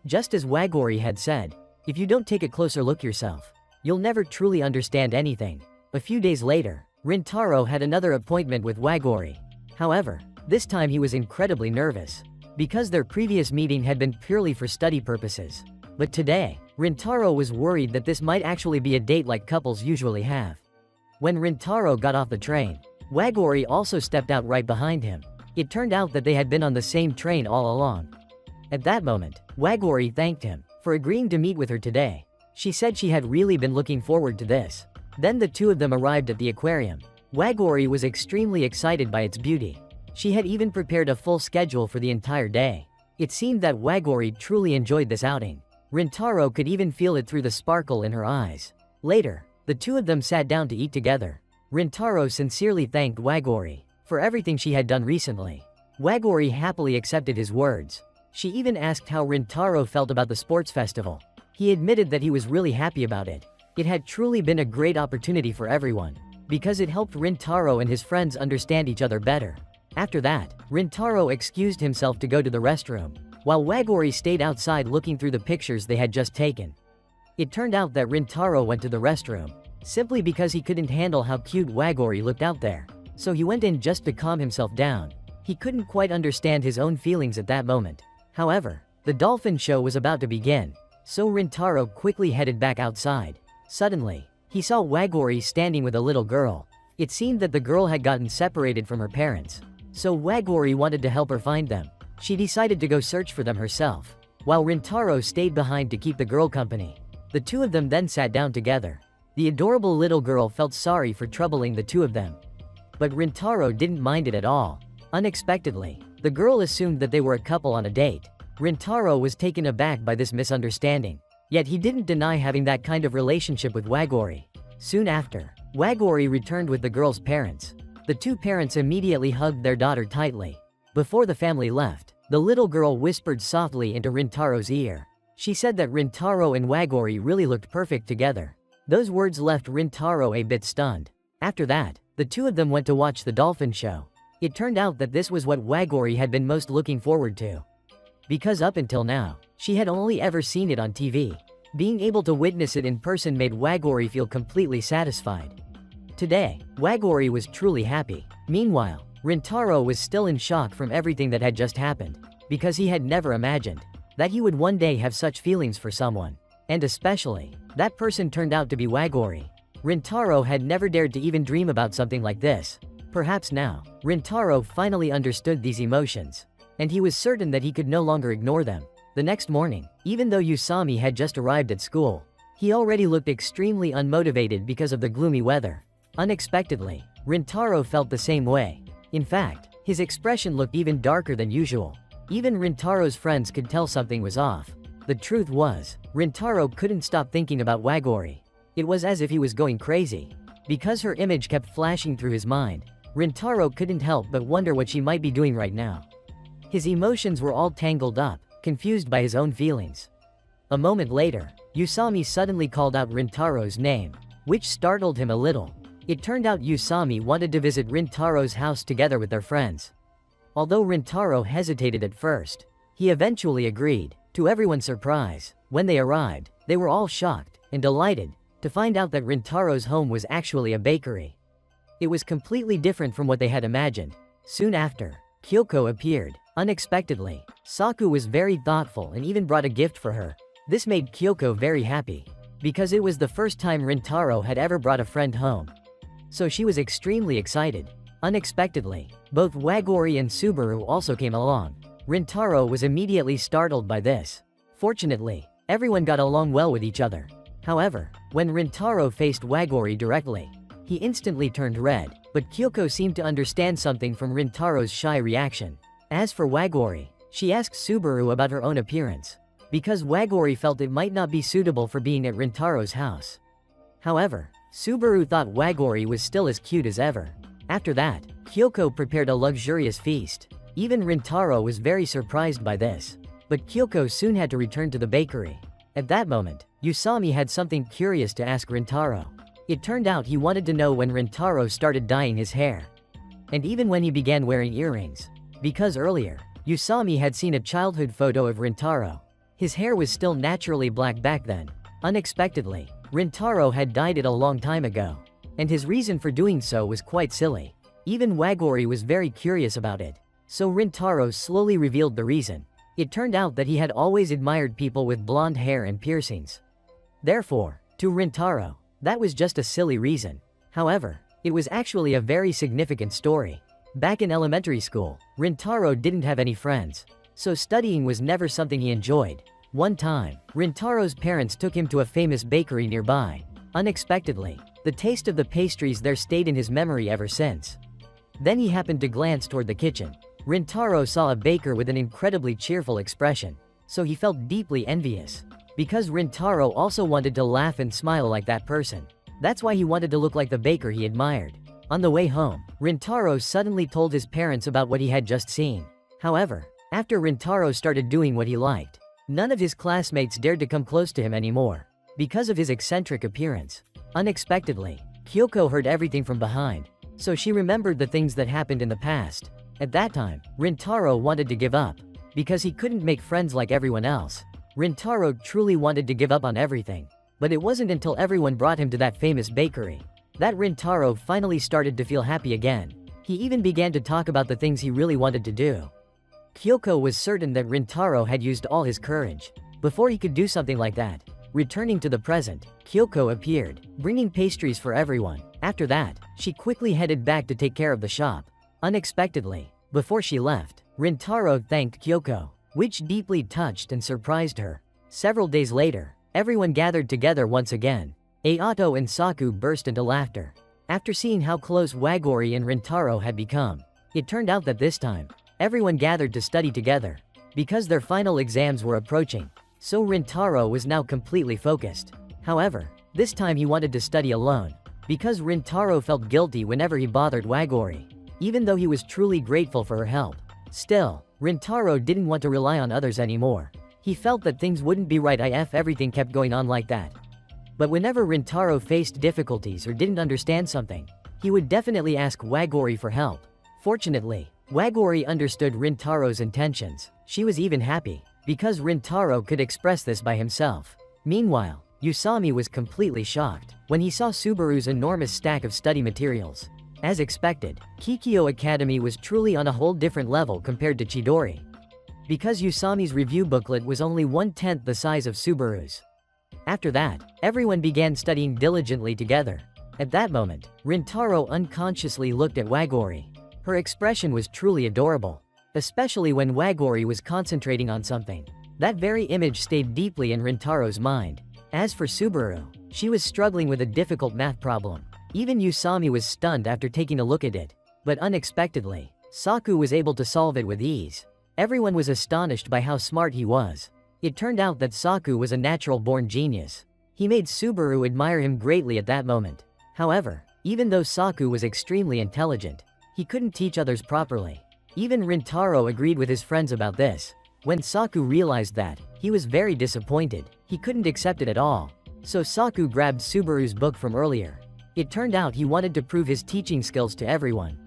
Just as Wagori had said, if you don't take a closer look yourself, you'll never truly understand anything. A few days later, Rintaro had another appointment with Wagori. However, this time he was incredibly nervous, because their previous meeting had been purely for study purposes. But today, Rintaro was worried that this might actually be a date like couples usually have. When Rintaro got off the train, Wagori also stepped out right behind him. It turned out that they had been on the same train all along. At that moment, Wagori thanked him for agreeing to meet with her today. She said she had really been looking forward to this. Then the two of them arrived at the aquarium. Wagori was extremely excited by its beauty. She had even prepared a full schedule for the entire day. It seemed that Wagori truly enjoyed this outing. Rintaro could even feel it through the sparkle in her eyes. Later, the two of them sat down to eat together. Rintaro sincerely thanked Wagori for everything she had done recently. Wagori happily accepted his words. She even asked how Rintaro felt about the sports festival. He admitted that he was really happy about it. It had truly been a great opportunity for everyone, because it helped Rintaro and his friends understand each other better. After that, Rintaro excused himself to go to the restroom, while Wagori stayed outside looking through the pictures they had just taken. It turned out that Rintaro went to the restroom simply because he couldn't handle how cute Wagori looked out there. So he went in just to calm himself down. He couldn't quite understand his own feelings at that moment. However, the dolphin show was about to begin, so Rintaro quickly headed back outside. Suddenly, he saw Wagori standing with a little girl. It seemed that the girl had gotten separated from her parents, so Wagori wanted to help her find them. She decided to go search for them herself, while Rintaro stayed behind to keep the girl company. The two of them then sat down together. The adorable little girl felt sorry for troubling the two of them, but Rintaro didn't mind it at all. Unexpectedly, the girl assumed that they were a couple on a date. Rintaro was taken aback by this misunderstanding, yet he didn't deny having that kind of relationship with Wagori. Soon after, Wagori returned with the girl's parents. The two parents immediately hugged their daughter tightly. Before the family left, the little girl whispered softly into Rintaro's ear. She said that Rintaro and Wagori really looked perfect together. Those words left Rintaro a bit stunned. After that, the two of them went to watch the dolphin show. It turned out that this was what Wagori had been most looking forward to, because up until now, she had only ever seen it on TV. Being able to witness it in person made Wagori feel completely satisfied. Today, Wagori was truly happy. Meanwhile, Rintaro was still in shock from everything that had just happened, because he had never imagined that he would one day have such feelings for someone. And especially, that person turned out to be Wagori. Rintaro had never dared to even dream about something like this. Perhaps now, Rintaro finally understood these emotions, and he was certain that he could no longer ignore them. The next morning, even though Usami had just arrived at school, he already looked extremely unmotivated because of the gloomy weather. Unexpectedly, Rintaro felt the same way. In fact, his expression looked even darker than usual. Even Rintaro's friends could tell something was off. The truth was, Rintaro couldn't stop thinking about Wagori. It was as if he was going crazy. Because her image kept flashing through his mind, Rintaro couldn't help but wonder what she might be doing right now. His emotions were all tangled up, confused by his own feelings. A moment later, Usami suddenly called out Rintaro's name, which startled him a little. It turned out Usami wanted to visit Rintaro's house together with their friends. Although Rintaro hesitated at first, he eventually agreed. To everyone's surprise, when they arrived, they were all shocked and delighted to find out that Rintaro's home was actually a bakery. It was completely different from what they had imagined. Soon after, Kyoko appeared, unexpectedly. Saku was very thoughtful and even brought a gift for her. This made Kyoko very happy, because it was the first time Rintaro had ever brought a friend home. So she was extremely excited. Unexpectedly, both Wagori and Subaru also came along. Rintaro was immediately startled by this. Fortunately, everyone got along well with each other. However, when Rintaro faced Wagori directly, he instantly turned red, but Kyoko seemed to understand something from Rintaro's shy reaction. As for Wagori, she asked Subaru about her own appearance, because Wagori felt it might not be suitable for being at Rintaro's house. However, Subaru thought Wagori was still as cute as ever. After that, Kyoko prepared a luxurious feast. Even Rintaro was very surprised by this. But Kyoko soon had to return to the bakery. At that moment, Usami had something curious to ask Rintaro. It turned out he wanted to know when Rintaro started dyeing his hair. And even when he began wearing earrings. Because earlier, Usami had seen a childhood photo of Rintaro. His hair was still naturally black back then. Unexpectedly, Rintaro had dyed it a long time ago. And his reason for doing so was quite silly. Even Wagori was very curious about it. So Rintaro slowly revealed the reason. It turned out that he had always admired people with blonde hair and piercings. Therefore, to Rintaro, that was just a silly reason. However, it was actually a very significant story. Back in elementary school, Rintaro didn't have any friends, so studying was never something he enjoyed. One time, Rintaro's parents took him to a famous bakery nearby. Unexpectedly, the taste of the pastries there stayed in his memory ever since. Then he happened to glance toward the kitchen. Rintaro saw a baker with an incredibly cheerful expression, so he felt deeply envious. Because Rintaro also wanted to laugh and smile like that person. That's why he wanted to look like the baker he admired. On the way home, Rintaro suddenly told his parents about what he had just seen. However, after Rintaro started doing what he liked, none of his classmates dared to come close to him anymore, because of his eccentric appearance. Unexpectedly, Kyoko heard everything from behind, so she remembered the things that happened in the past. At that time, Rintaro wanted to give up, because he couldn't make friends like everyone else. Rintaro truly wanted to give up on everything, but it wasn't until everyone brought him to that famous bakery that Rintaro finally started to feel happy again. He even began to talk about the things he really wanted to do. Kyoko was certain that Rintaro had used all his courage before he could do something like that. Returning to the present, Kyoko appeared, bringing pastries for everyone. After that, she quickly headed back to take care of the shop. Unexpectedly, before she left, Rintaro thanked Kyoko, which deeply touched and surprised her. Several days later, everyone gathered together once again. Ayato and Saku burst into laughter. After seeing how close Wagori and Rintaro had become, it turned out that this time, everyone gathered to study together. Because their final exams were approaching, so Rintaro was now completely focused. However, this time he wanted to study alone, because Rintaro felt guilty whenever he bothered Wagori, even though he was truly grateful for her help. Still, Rintaro didn't want to rely on others anymore. He felt that things wouldn't be right if everything kept going on like that. But whenever Rintaro faced difficulties or didn't understand something, he would definitely ask Wagori for help. Fortunately, Wagori understood Rintaro's intentions. She was even happy, because Rintaro could express this by himself. Meanwhile, Usami was completely shocked when he saw Subaru's enormous stack of study materials. As expected, Kikyo Academy was truly on a whole different level compared to Chidori. Because Usami's review booklet was only 1/10 the size of Subaru's. After that, everyone began studying diligently together. At that moment, Rintaro unconsciously looked at Wagori. Her expression was truly adorable, especially when Wagori was concentrating on something. That very image stayed deeply in Rintaro's mind. As for Subaru, she was struggling with a difficult math problem. Even Usami was stunned after taking a look at it. But unexpectedly, Saku was able to solve it with ease. Everyone was astonished by how smart he was. It turned out that Saku was a natural-born genius. He made Subaru admire him greatly at that moment. However, even though Saku was extremely intelligent, he couldn't teach others properly. Even Rintaro agreed with his friends about this. When Saku realized that, he was very disappointed. He couldn't accept it at all. So Saku grabbed Subaru's book from earlier. It turned out he wanted to prove his teaching skills to everyone.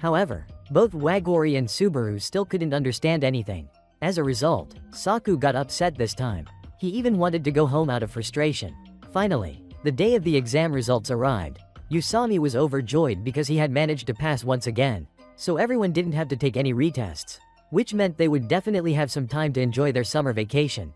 However, Both Wagori and Subaru still couldn't understand anything. As a result, Saku got upset this time. He even wanted to go home out of frustration. Finally, the day of the exam results arrived. Usami was overjoyed because he had managed to pass once again, so everyone didn't have to take any retests, which meant they would definitely have some time to enjoy their summer vacation.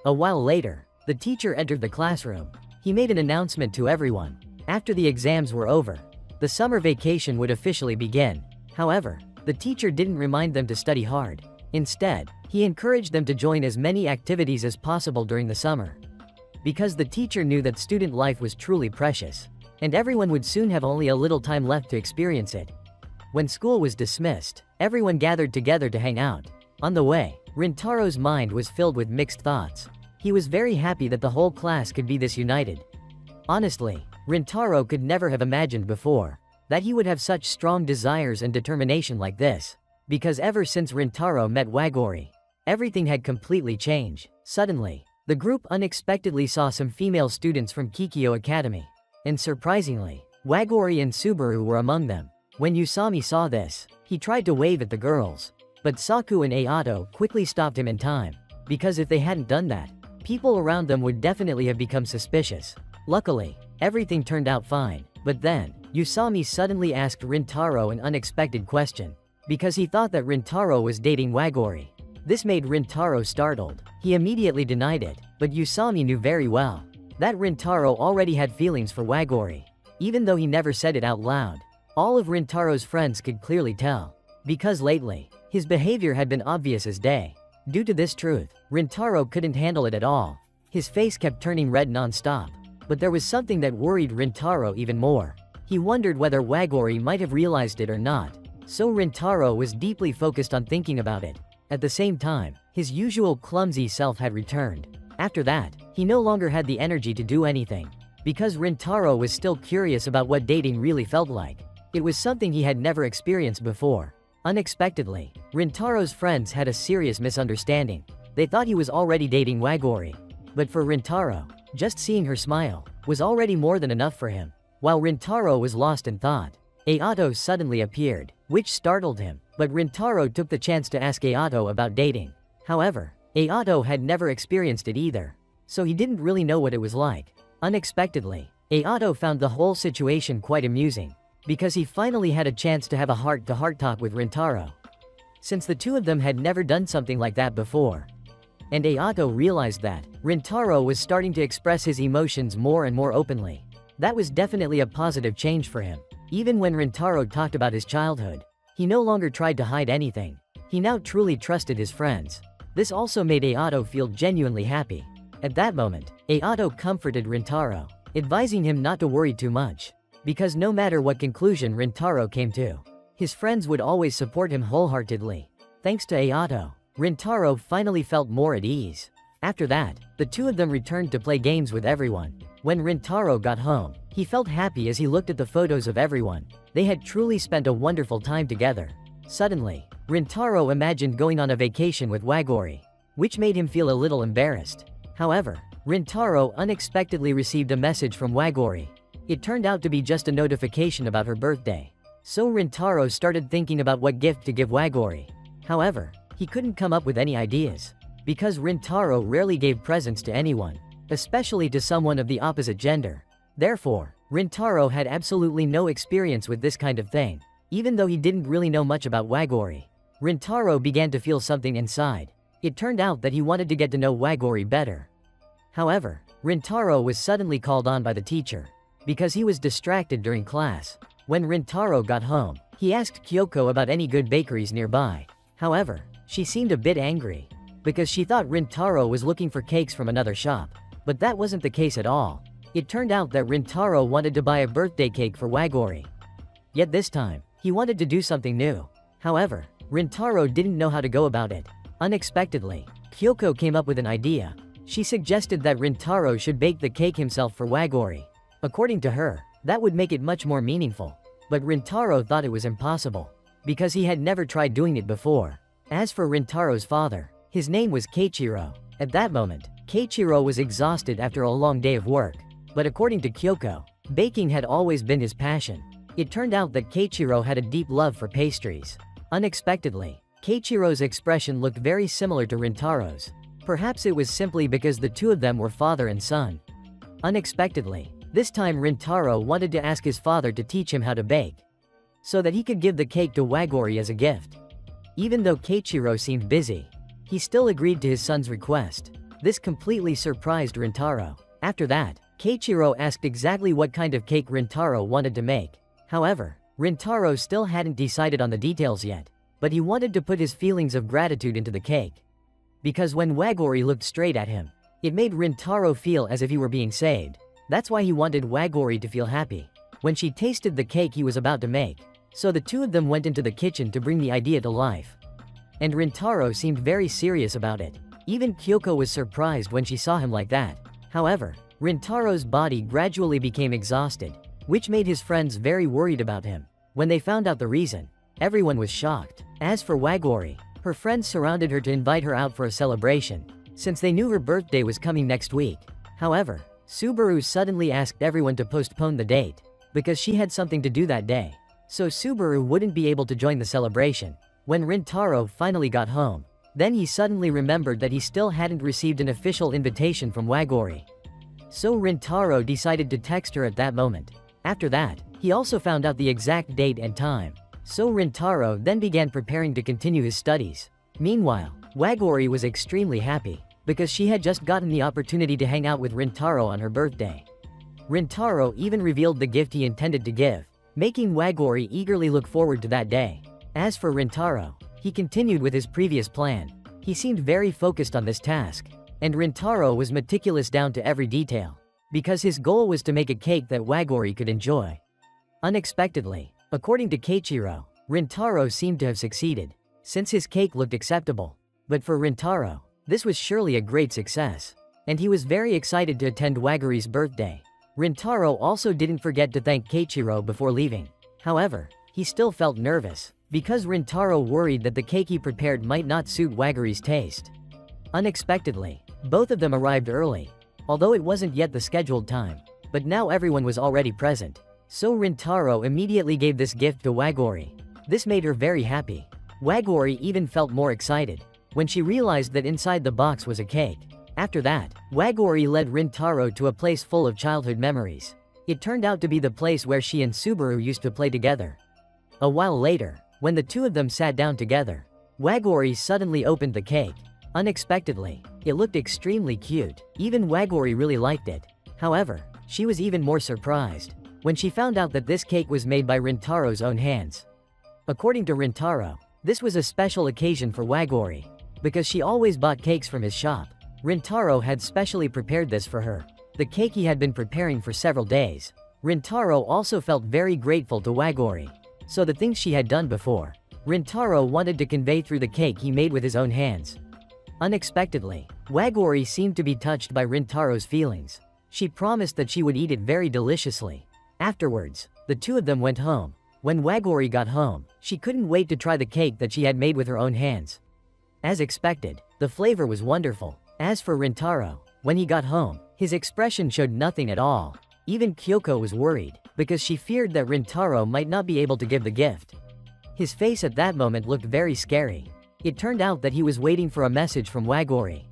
A while later, the teacher entered the classroom. He made an announcement to everyone. After the exams were over, the summer vacation would officially begin. However, the teacher didn't remind them to study hard. Instead, he encouraged them to join as many activities as possible during the summer. Because the teacher knew that student life was truly precious, and everyone would soon have only a little time left to experience it. When school was dismissed, everyone gathered together to hang out. On the way, Rintaro's mind was filled with mixed thoughts. He was very happy that the whole class could be this united. Honestly, Rintaro could never have imagined before that he would have such strong desires and determination like this. Because ever since Rintaro met Wagori, everything had completely changed. Suddenly, the group unexpectedly saw some female students from Kikyo Academy. And surprisingly, Wagori and Subaru were among them. When Usami saw this, he tried to wave at the girls. But Saku and Ayato quickly stopped him in time. Because if they hadn't done that, people around them would definitely have become suspicious. Luckily, everything turned out fine. But then, Usami suddenly asked Rintaro an unexpected question. Because he thought that Rintaro was dating Wagori. This made Rintaro startled. He immediately denied it, but Usami knew very well that Rintaro already had feelings for Wagori. Even though he never said it out loud, all of Rintaro's friends could clearly tell. Because lately, his behavior had been obvious as day. Due to this truth, Rintaro couldn't handle it at all. His face kept turning red non-stop. But there was something that worried Rintaro even more. He wondered whether Wagori might have realized it or not. So Rintaro was deeply focused on thinking about it. At the same time, his usual clumsy self had returned. After that, he no longer had the energy to do anything. Because Rintaro was still curious about what dating really felt like. It was something he had never experienced before. Unexpectedly, Rintaro's friends had a serious misunderstanding. They thought he was already dating Wagori. But for Rintaro, just seeing her smile was already more than enough for him. While Rintaro was lost in thought, Ayato suddenly appeared, which startled him. But Rintaro took the chance to ask Ayato about dating. However, Ayato had never experienced it either, so he didn't really know what it was like. Unexpectedly, Ayato found the whole situation quite amusing, because he finally had a chance to have a heart-to-heart talk with Rintaro. Since the two of them had never done something like that before. And Ayato realized that Rintaro was starting to express his emotions more and more openly. That was definitely a positive change for him. Even when Rintaro talked about his childhood, he no longer tried to hide anything. He now truly trusted his friends. This also made Ayato feel genuinely happy. At that moment, Ayato comforted Rintaro, advising him not to worry too much. Because no matter what conclusion Rintaro came to, his friends would always support him wholeheartedly. Thanks to Ayato, Rintaro finally felt more at ease. After that, the two of them returned to play games with everyone. When Rintaro got home, he felt happy as he looked at the photos of everyone. They had truly spent a wonderful time together. Suddenly, Rintaro imagined going on a vacation with Wagori, which made him feel a little embarrassed. However, Rintaro unexpectedly received a message from Wagori. It turned out to be just a notification about her birthday. So Rintaro started thinking about what gift to give Wagori. However, he couldn't come up with any ideas. Because Rintaro rarely gave presents to anyone, especially to someone of the opposite gender. Therefore, Rintaro had absolutely no experience with this kind of thing. Even though he didn't really know much about Wagori, Rintaro began to feel something inside. It turned out that he wanted to get to know Wagori better. However, Rintaro was suddenly called on by the teacher, because he was distracted during class. When Rintaro got home, he asked Kyoko about any good bakeries nearby. However, she seemed a bit angry, because she thought Rintaro was looking for cakes from another shop. But that wasn't the case at all. It turned out that Rintaro wanted to buy a birthday cake for Wagori. Yet this time, he wanted to do something new. However, Rintaro didn't know how to go about it. Unexpectedly, Kyoko came up with an idea. She suggested that Rintaro should bake the cake himself for Wagori. According to her, that would make it much more meaningful. But Rintaro thought it was impossible, because he had never tried doing it before. As for Rintaro's father, his name was Keiichiro. At that moment, Keiichiro was exhausted after a long day of work. But according to Kyoko, baking had always been his passion. It turned out that Keiichiro had a deep love for pastries. Unexpectedly, Keiichiro's expression looked very similar to Rintaro's. Perhaps it was simply because the two of them were father and son. Unexpectedly, this time Rintaro wanted to ask his father to teach him how to bake, so that he could give the cake to Wagori as a gift. Even though Keiichiro seemed busy, he still agreed to his son's request. This completely surprised Rintaro. After that, Keiichiro asked exactly what kind of cake Rintaro wanted to make. However, Rintaro still hadn't decided on the details yet, but he wanted to put his feelings of gratitude into the cake. Because when Wagori looked straight at him, it made Rintaro feel as if he were being saved. That's why he wanted Wagori to feel happy when she tasted the cake he was about to make. So the two of them went into the kitchen to bring the idea to life. And Rintaro seemed very serious about it. Even Kyoko was surprised when she saw him like that. However, Rintaro's body gradually became exhausted, which made his friends very worried about him. When they found out the reason, everyone was shocked. As for Wagori, her friends surrounded her to invite her out for a celebration, since they knew her birthday was coming next week. However, Subaru suddenly asked everyone to postpone the date, because she had something to do that day. So Subaru wouldn't be able to join the celebration. When Rintaro finally got home, then he suddenly remembered that he still hadn't received an official invitation from Wagori. So Rintaro decided to text her at that moment. After that, he also found out the exact date and time. So Rintaro then began preparing to continue his studies. Meanwhile, Wagori was extremely happy, because she had just gotten the opportunity to hang out with Rintaro on her birthday. Rintaro even revealed the gift he intended to give, making Wagori eagerly look forward to that day. As for Rintaro, he continued with his previous plan. He seemed very focused on this task, and Rintaro was meticulous down to every detail, because his goal was to make a cake that Wagori could enjoy. Unexpectedly, according to Keiichiro, Rintaro seemed to have succeeded, since his cake looked acceptable. But for Rintaro, this was surely a great success, and he was very excited to attend Wagori's birthday. Rintaro also didn't forget to thank Keiichiro before leaving. However, he still felt nervous, because Rintaro worried that the cake he prepared might not suit Wagori's taste. Unexpectedly, both of them arrived early, although it wasn't yet the scheduled time, but now everyone was already present. So Rintaro immediately gave this gift to Wagori. This made her very happy. Wagori even felt more excited when she realized that inside the box was a cake. After that, Wagori led Rintaro to a place full of childhood memories. It turned out to be the place where she and Subaru used to play together. A while later, when the two of them sat down together, Wagori suddenly opened the cake. Unexpectedly, it looked extremely cute. Even Wagori really liked it. However, she was even more surprised when she found out that this cake was made by Rintaro's own hands. According to Rintaro, this was a special occasion for Wagori, because she always bought cakes from his shop. Rintaro had specially prepared this for her, the cake he had been preparing for several days. Rintaro also felt very grateful to Wagori. So the things she had done before, Rintaro wanted to convey through the cake he made with his own hands. Unexpectedly, Wagori seemed to be touched by Rintaro's feelings. She promised that she would eat it very deliciously. Afterwards, the two of them went home. When Wagori got home, she couldn't wait to try the cake that she had made with her own hands. As expected, the flavor was wonderful. As for Rintaro, when he got home, his expression showed nothing at all. Even Kyoko was worried, because she feared that Rintaro might not be able to give the gift. His face at that moment looked very scary. It turned out that he was waiting for a message from Wagori.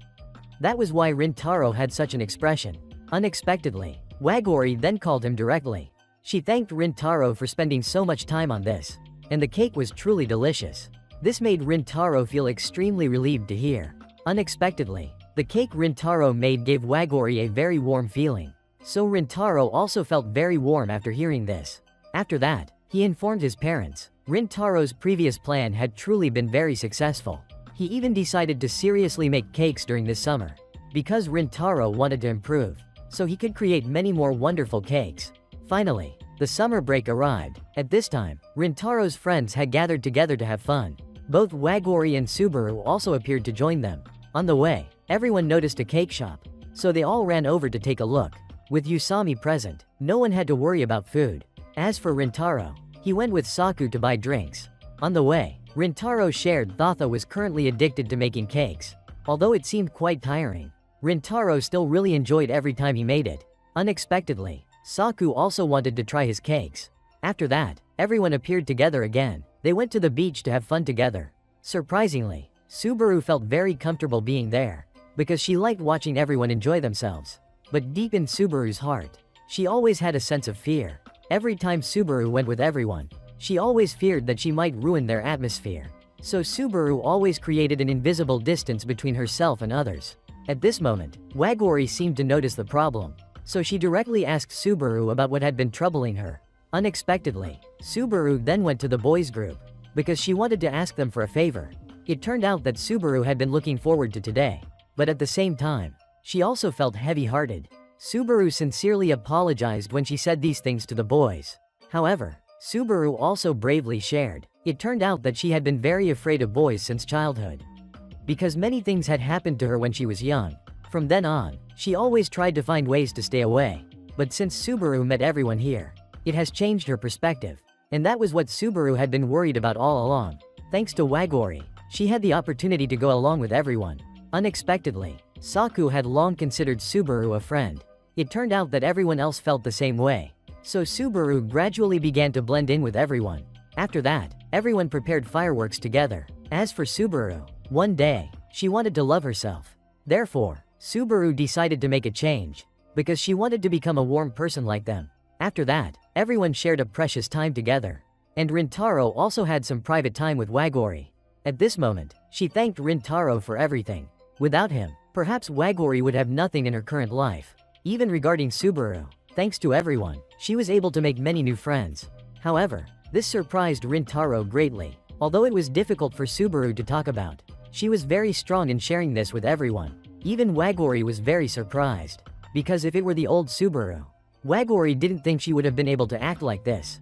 That was why Rintaro had such an expression. Unexpectedly, Wagori then called him directly. She thanked Rintaro for spending so much time on this, and the cake was truly delicious. This made Rintaro feel extremely relieved to hear. Unexpectedly, the cake Rintaro made gave Wagori a very warm feeling. So Rintaro also felt very warm after hearing this. After that, he informed his parents. Rintaro's previous plan had truly been very successful. He even decided to seriously make cakes during this summer, because Rintaro wanted to improve, so he could create many more wonderful cakes. Finally, the summer break arrived. At this time, Rintaro's friends had gathered together to have fun. Both Wagori and Subaru also appeared to join them. On the way, everyone noticed a cake shop, so they all ran over to take a look. With Usami present, no one had to worry about food. As for Rintaro, he went with Saku to buy drinks. On the way, Rintaro shared Thatha was currently addicted to making cakes. Although it seemed quite tiring, Rintaro still really enjoyed every time he made it. Unexpectedly, Saku also wanted to try his cakes. After that, everyone appeared together again. They went to the beach to have fun together. Surprisingly, Subaru felt very comfortable being there, because she liked watching everyone enjoy themselves. But deep in Subaru's heart, she always had a sense of fear. Every time Subaru went with everyone, she always feared that she might ruin their atmosphere. So Subaru always created an invisible distance between herself and others. At this moment, Wagori seemed to notice the problem, so she directly asked Subaru about what had been troubling her. Unexpectedly, Subaru then went to the boys' group, because she wanted to ask them for a favor. It turned out that Subaru had been looking forward to today, but at the same time, she also felt heavy-hearted. Subaru sincerely apologized when she said these things to the boys. However, Subaru also bravely shared. It turned out that she had been very afraid of boys since childhood, because many things had happened to her when she was young. From then on, she always tried to find ways to stay away. But since Subaru met everyone here, it has changed her perspective. And that was what Subaru had been worried about all along. Thanks to Wagori, she had the opportunity to go along with everyone. Unexpectedly, Saku had long considered Subaru a friend. It turned out that everyone else felt the same way. So Subaru gradually began to blend in with everyone. After that, everyone prepared fireworks together. As for Subaru, one day, she wanted to love herself. Therefore, Subaru decided to make a change, because she wanted to become a warm person like them. After that, everyone shared a precious time together. And Rintaro also had some private time with Wagori. At this moment, she thanked Rintaro for everything. Without him, perhaps Wagori would have nothing in her current life. Even regarding Subaru, thanks to everyone, she was able to make many new friends. However, this surprised Rintaro greatly. Although it was difficult for Subaru to talk about, she was very strong in sharing this with everyone. Even Wagori was very surprised, because if it were the old Subaru, Wagori didn't think she would have been able to act like this.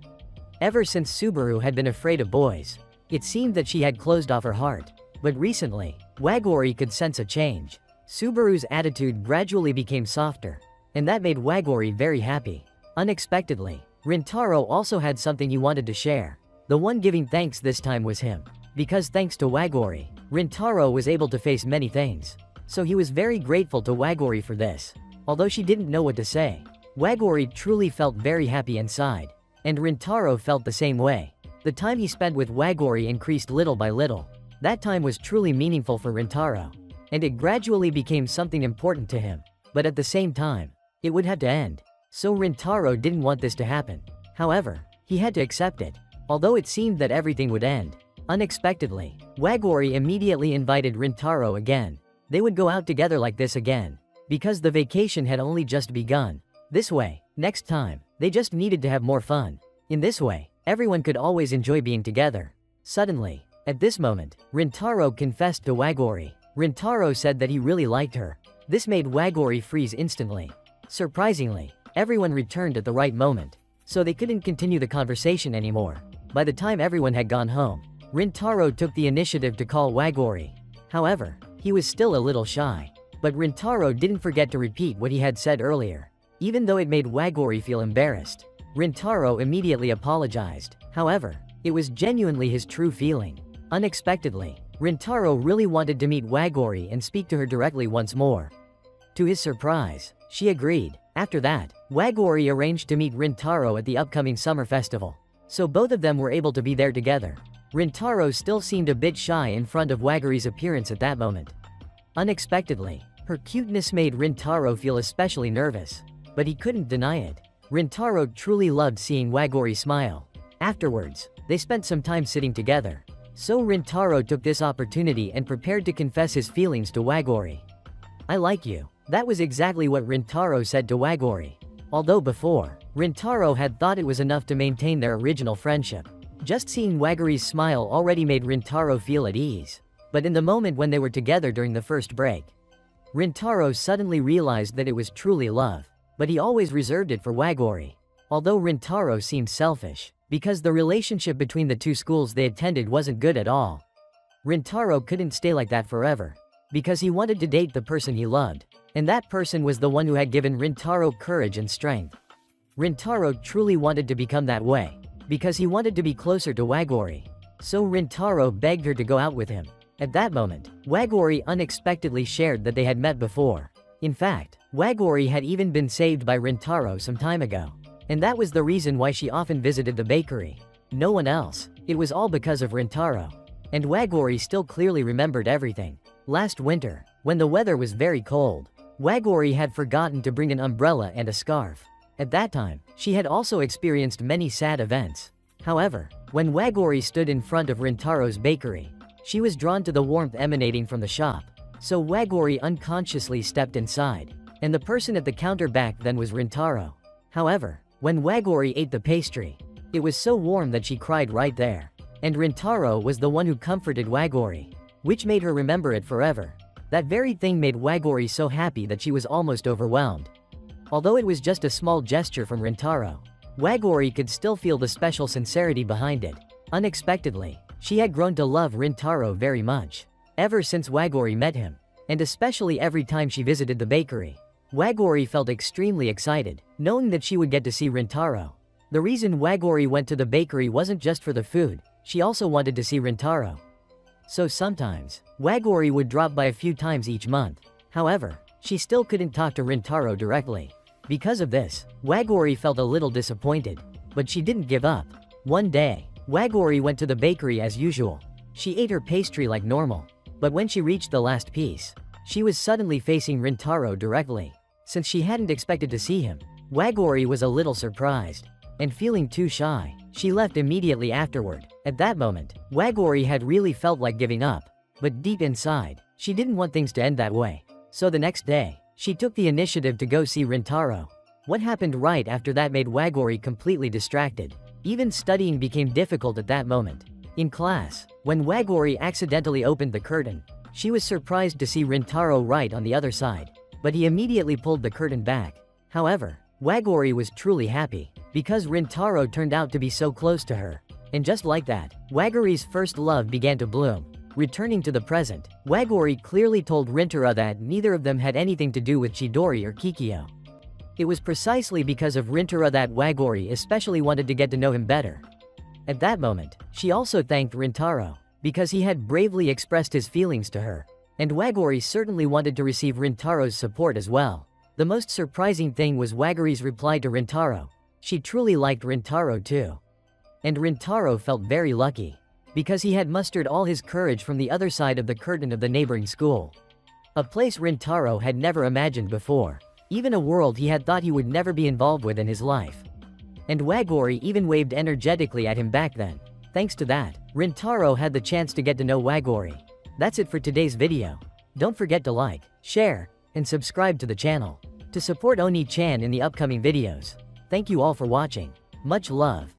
Ever since Subaru had been afraid of boys, it seemed that she had closed off her heart. But recently, Wagori could sense a change. Subaru's attitude gradually became softer, and that made Wagori very happy. Unexpectedly, Rintaro also had something he wanted to share. The one giving thanks this time was him. Because thanks to Wagori, Rintaro was able to face many things. So he was very grateful to Wagori for this. Although she didn't know what to say, Wagori truly felt very happy inside. And Rintaro felt the same way. The time he spent with Wagori increased little by little. That time was truly meaningful for Rintaro. And it gradually became something important to him. But at the same time, it would have to end. So Rintaro didn't want this to happen. However, he had to accept it. Although it seemed that everything would end. Unexpectedly, Wagori immediately invited Rintaro again. They would go out together like this again, because the vacation had only just begun. This way, next time, they just needed to have more fun. In this way, everyone could always enjoy being together. Suddenly, at this moment, Rintaro confessed to Wagori. Rintaro said that he really liked her. This made Wagori freeze instantly. Surprisingly, everyone returned at the right moment, so they couldn't continue the conversation anymore. By the time everyone had gone home, Rintaro took the initiative to call Wagori. However, he was still a little shy. But Rintaro didn't forget to repeat what he had said earlier. Even though it made Wagori feel embarrassed, Rintaro immediately apologized. However, it was genuinely his true feeling. Unexpectedly, Rintaro really wanted to meet Wagori and speak to her directly once more. To his surprise, she agreed. After that, Wagori arranged to meet Rintaro at the upcoming summer festival. So both of them were able to be there together. Rintaro still seemed a bit shy in front of Wagori's appearance at that moment. Unexpectedly, her cuteness made Rintaro feel especially nervous. But he couldn't deny it. Rintaro truly loved seeing Wagori smile. Afterwards, they spent some time sitting together. So Rintaro took this opportunity and prepared to confess his feelings to Wagori. "I like you." That was exactly what Rintaro said to Wagori. Although before, Rintaro had thought it was enough to maintain their original friendship. Just seeing Wagori's smile already made Rintaro feel at ease. But in the moment when they were together during the first break, Rintaro suddenly realized that it was truly love. But he always reserved it for Wagori. Although Rintaro seemed selfish, because the relationship between the two schools they attended wasn't good at all. Rintaro couldn't stay like that forever, because he wanted to date the person he loved. And that person was the one who had given Rintaro courage and strength. Rintaro truly wanted to become that way, because he wanted to be closer to Wagori. So Rintaro begged her to go out with him. At that moment, Wagori unexpectedly shared that they had met before. In fact, Wagori had even been saved by Rintaro some time ago. And that was the reason why she often visited the bakery. No one else. It was all because of Rintaro. And Wagori still clearly remembered everything. Last winter, when the weather was very cold, Wagori had forgotten to bring an umbrella and a scarf. At that time, she had also experienced many sad events. However, when Wagori stood in front of Rintaro's bakery, she was drawn to the warmth emanating from the shop. So Wagori unconsciously stepped inside, and the person at the counter back then was Rintaro. However, when Wagori ate the pastry, it was so warm that she cried right there. And Rintaro was the one who comforted Wagori, which made her remember it forever. That very thing made Wagori so happy that she was almost overwhelmed. Although it was just a small gesture from Rintaro, Wagori could still feel the special sincerity behind it. Unexpectedly, she had grown to love Rintaro very much. Ever since Wagori met him, and especially every time she visited the bakery, Wagori felt extremely excited, knowing that she would get to see Rintaro. The reason Wagori went to the bakery wasn't just for the food, she also wanted to see Rintaro. So sometimes, Wagori would drop by a few times each month. However, she still couldn't talk to Rintaro directly. Because of this, Wagori felt a little disappointed, but she didn't give up. One day, Wagori went to the bakery as usual. She ate her pastry like normal. But when she reached the last piece, she was suddenly facing Rintaro directly. Since she hadn't expected to see him, Wagori was a little surprised. And feeling too shy, she left immediately afterward. At that moment, Wagori had really felt like giving up. But deep inside, she didn't want things to end that way. So the next day, she took the initiative to go see Rintaro. What happened right after that made Wagori completely distracted. Even studying became difficult at that moment. In class, when Wagori accidentally opened the curtain, she was surprised to see Rintaro right on the other side. But he immediately pulled the curtain back. However, Wagori was truly happy, because Rintaro turned out to be so close to her. And just like that, Wagori's first love began to bloom. Returning to the present, Wagori clearly told Rintaro that neither of them had anything to do with Chidori or Kikyo. It was precisely because of Rintaro that Wagori especially wanted to get to know him better. At that moment, she also thanked Rintaro, because he had bravely expressed his feelings to her. And Wagori certainly wanted to receive Rintaro's support as well. The most surprising thing was Wagori's reply to Rintaro. She truly liked Rintaro too. And Rintaro felt very lucky, because he had mustered all his courage from the other side of the curtain of the neighboring school. A place Rintaro had never imagined before. Even a world he had thought he would never be involved with in his life. And Wagori even waved energetically at him back then. Thanks to that, Rintaro had the chance to get to know Wagori. That's it for today's video. Don't forget to like, share, and subscribe to the channel to support Oni-chan in the upcoming videos. Thank you all for watching. Much love.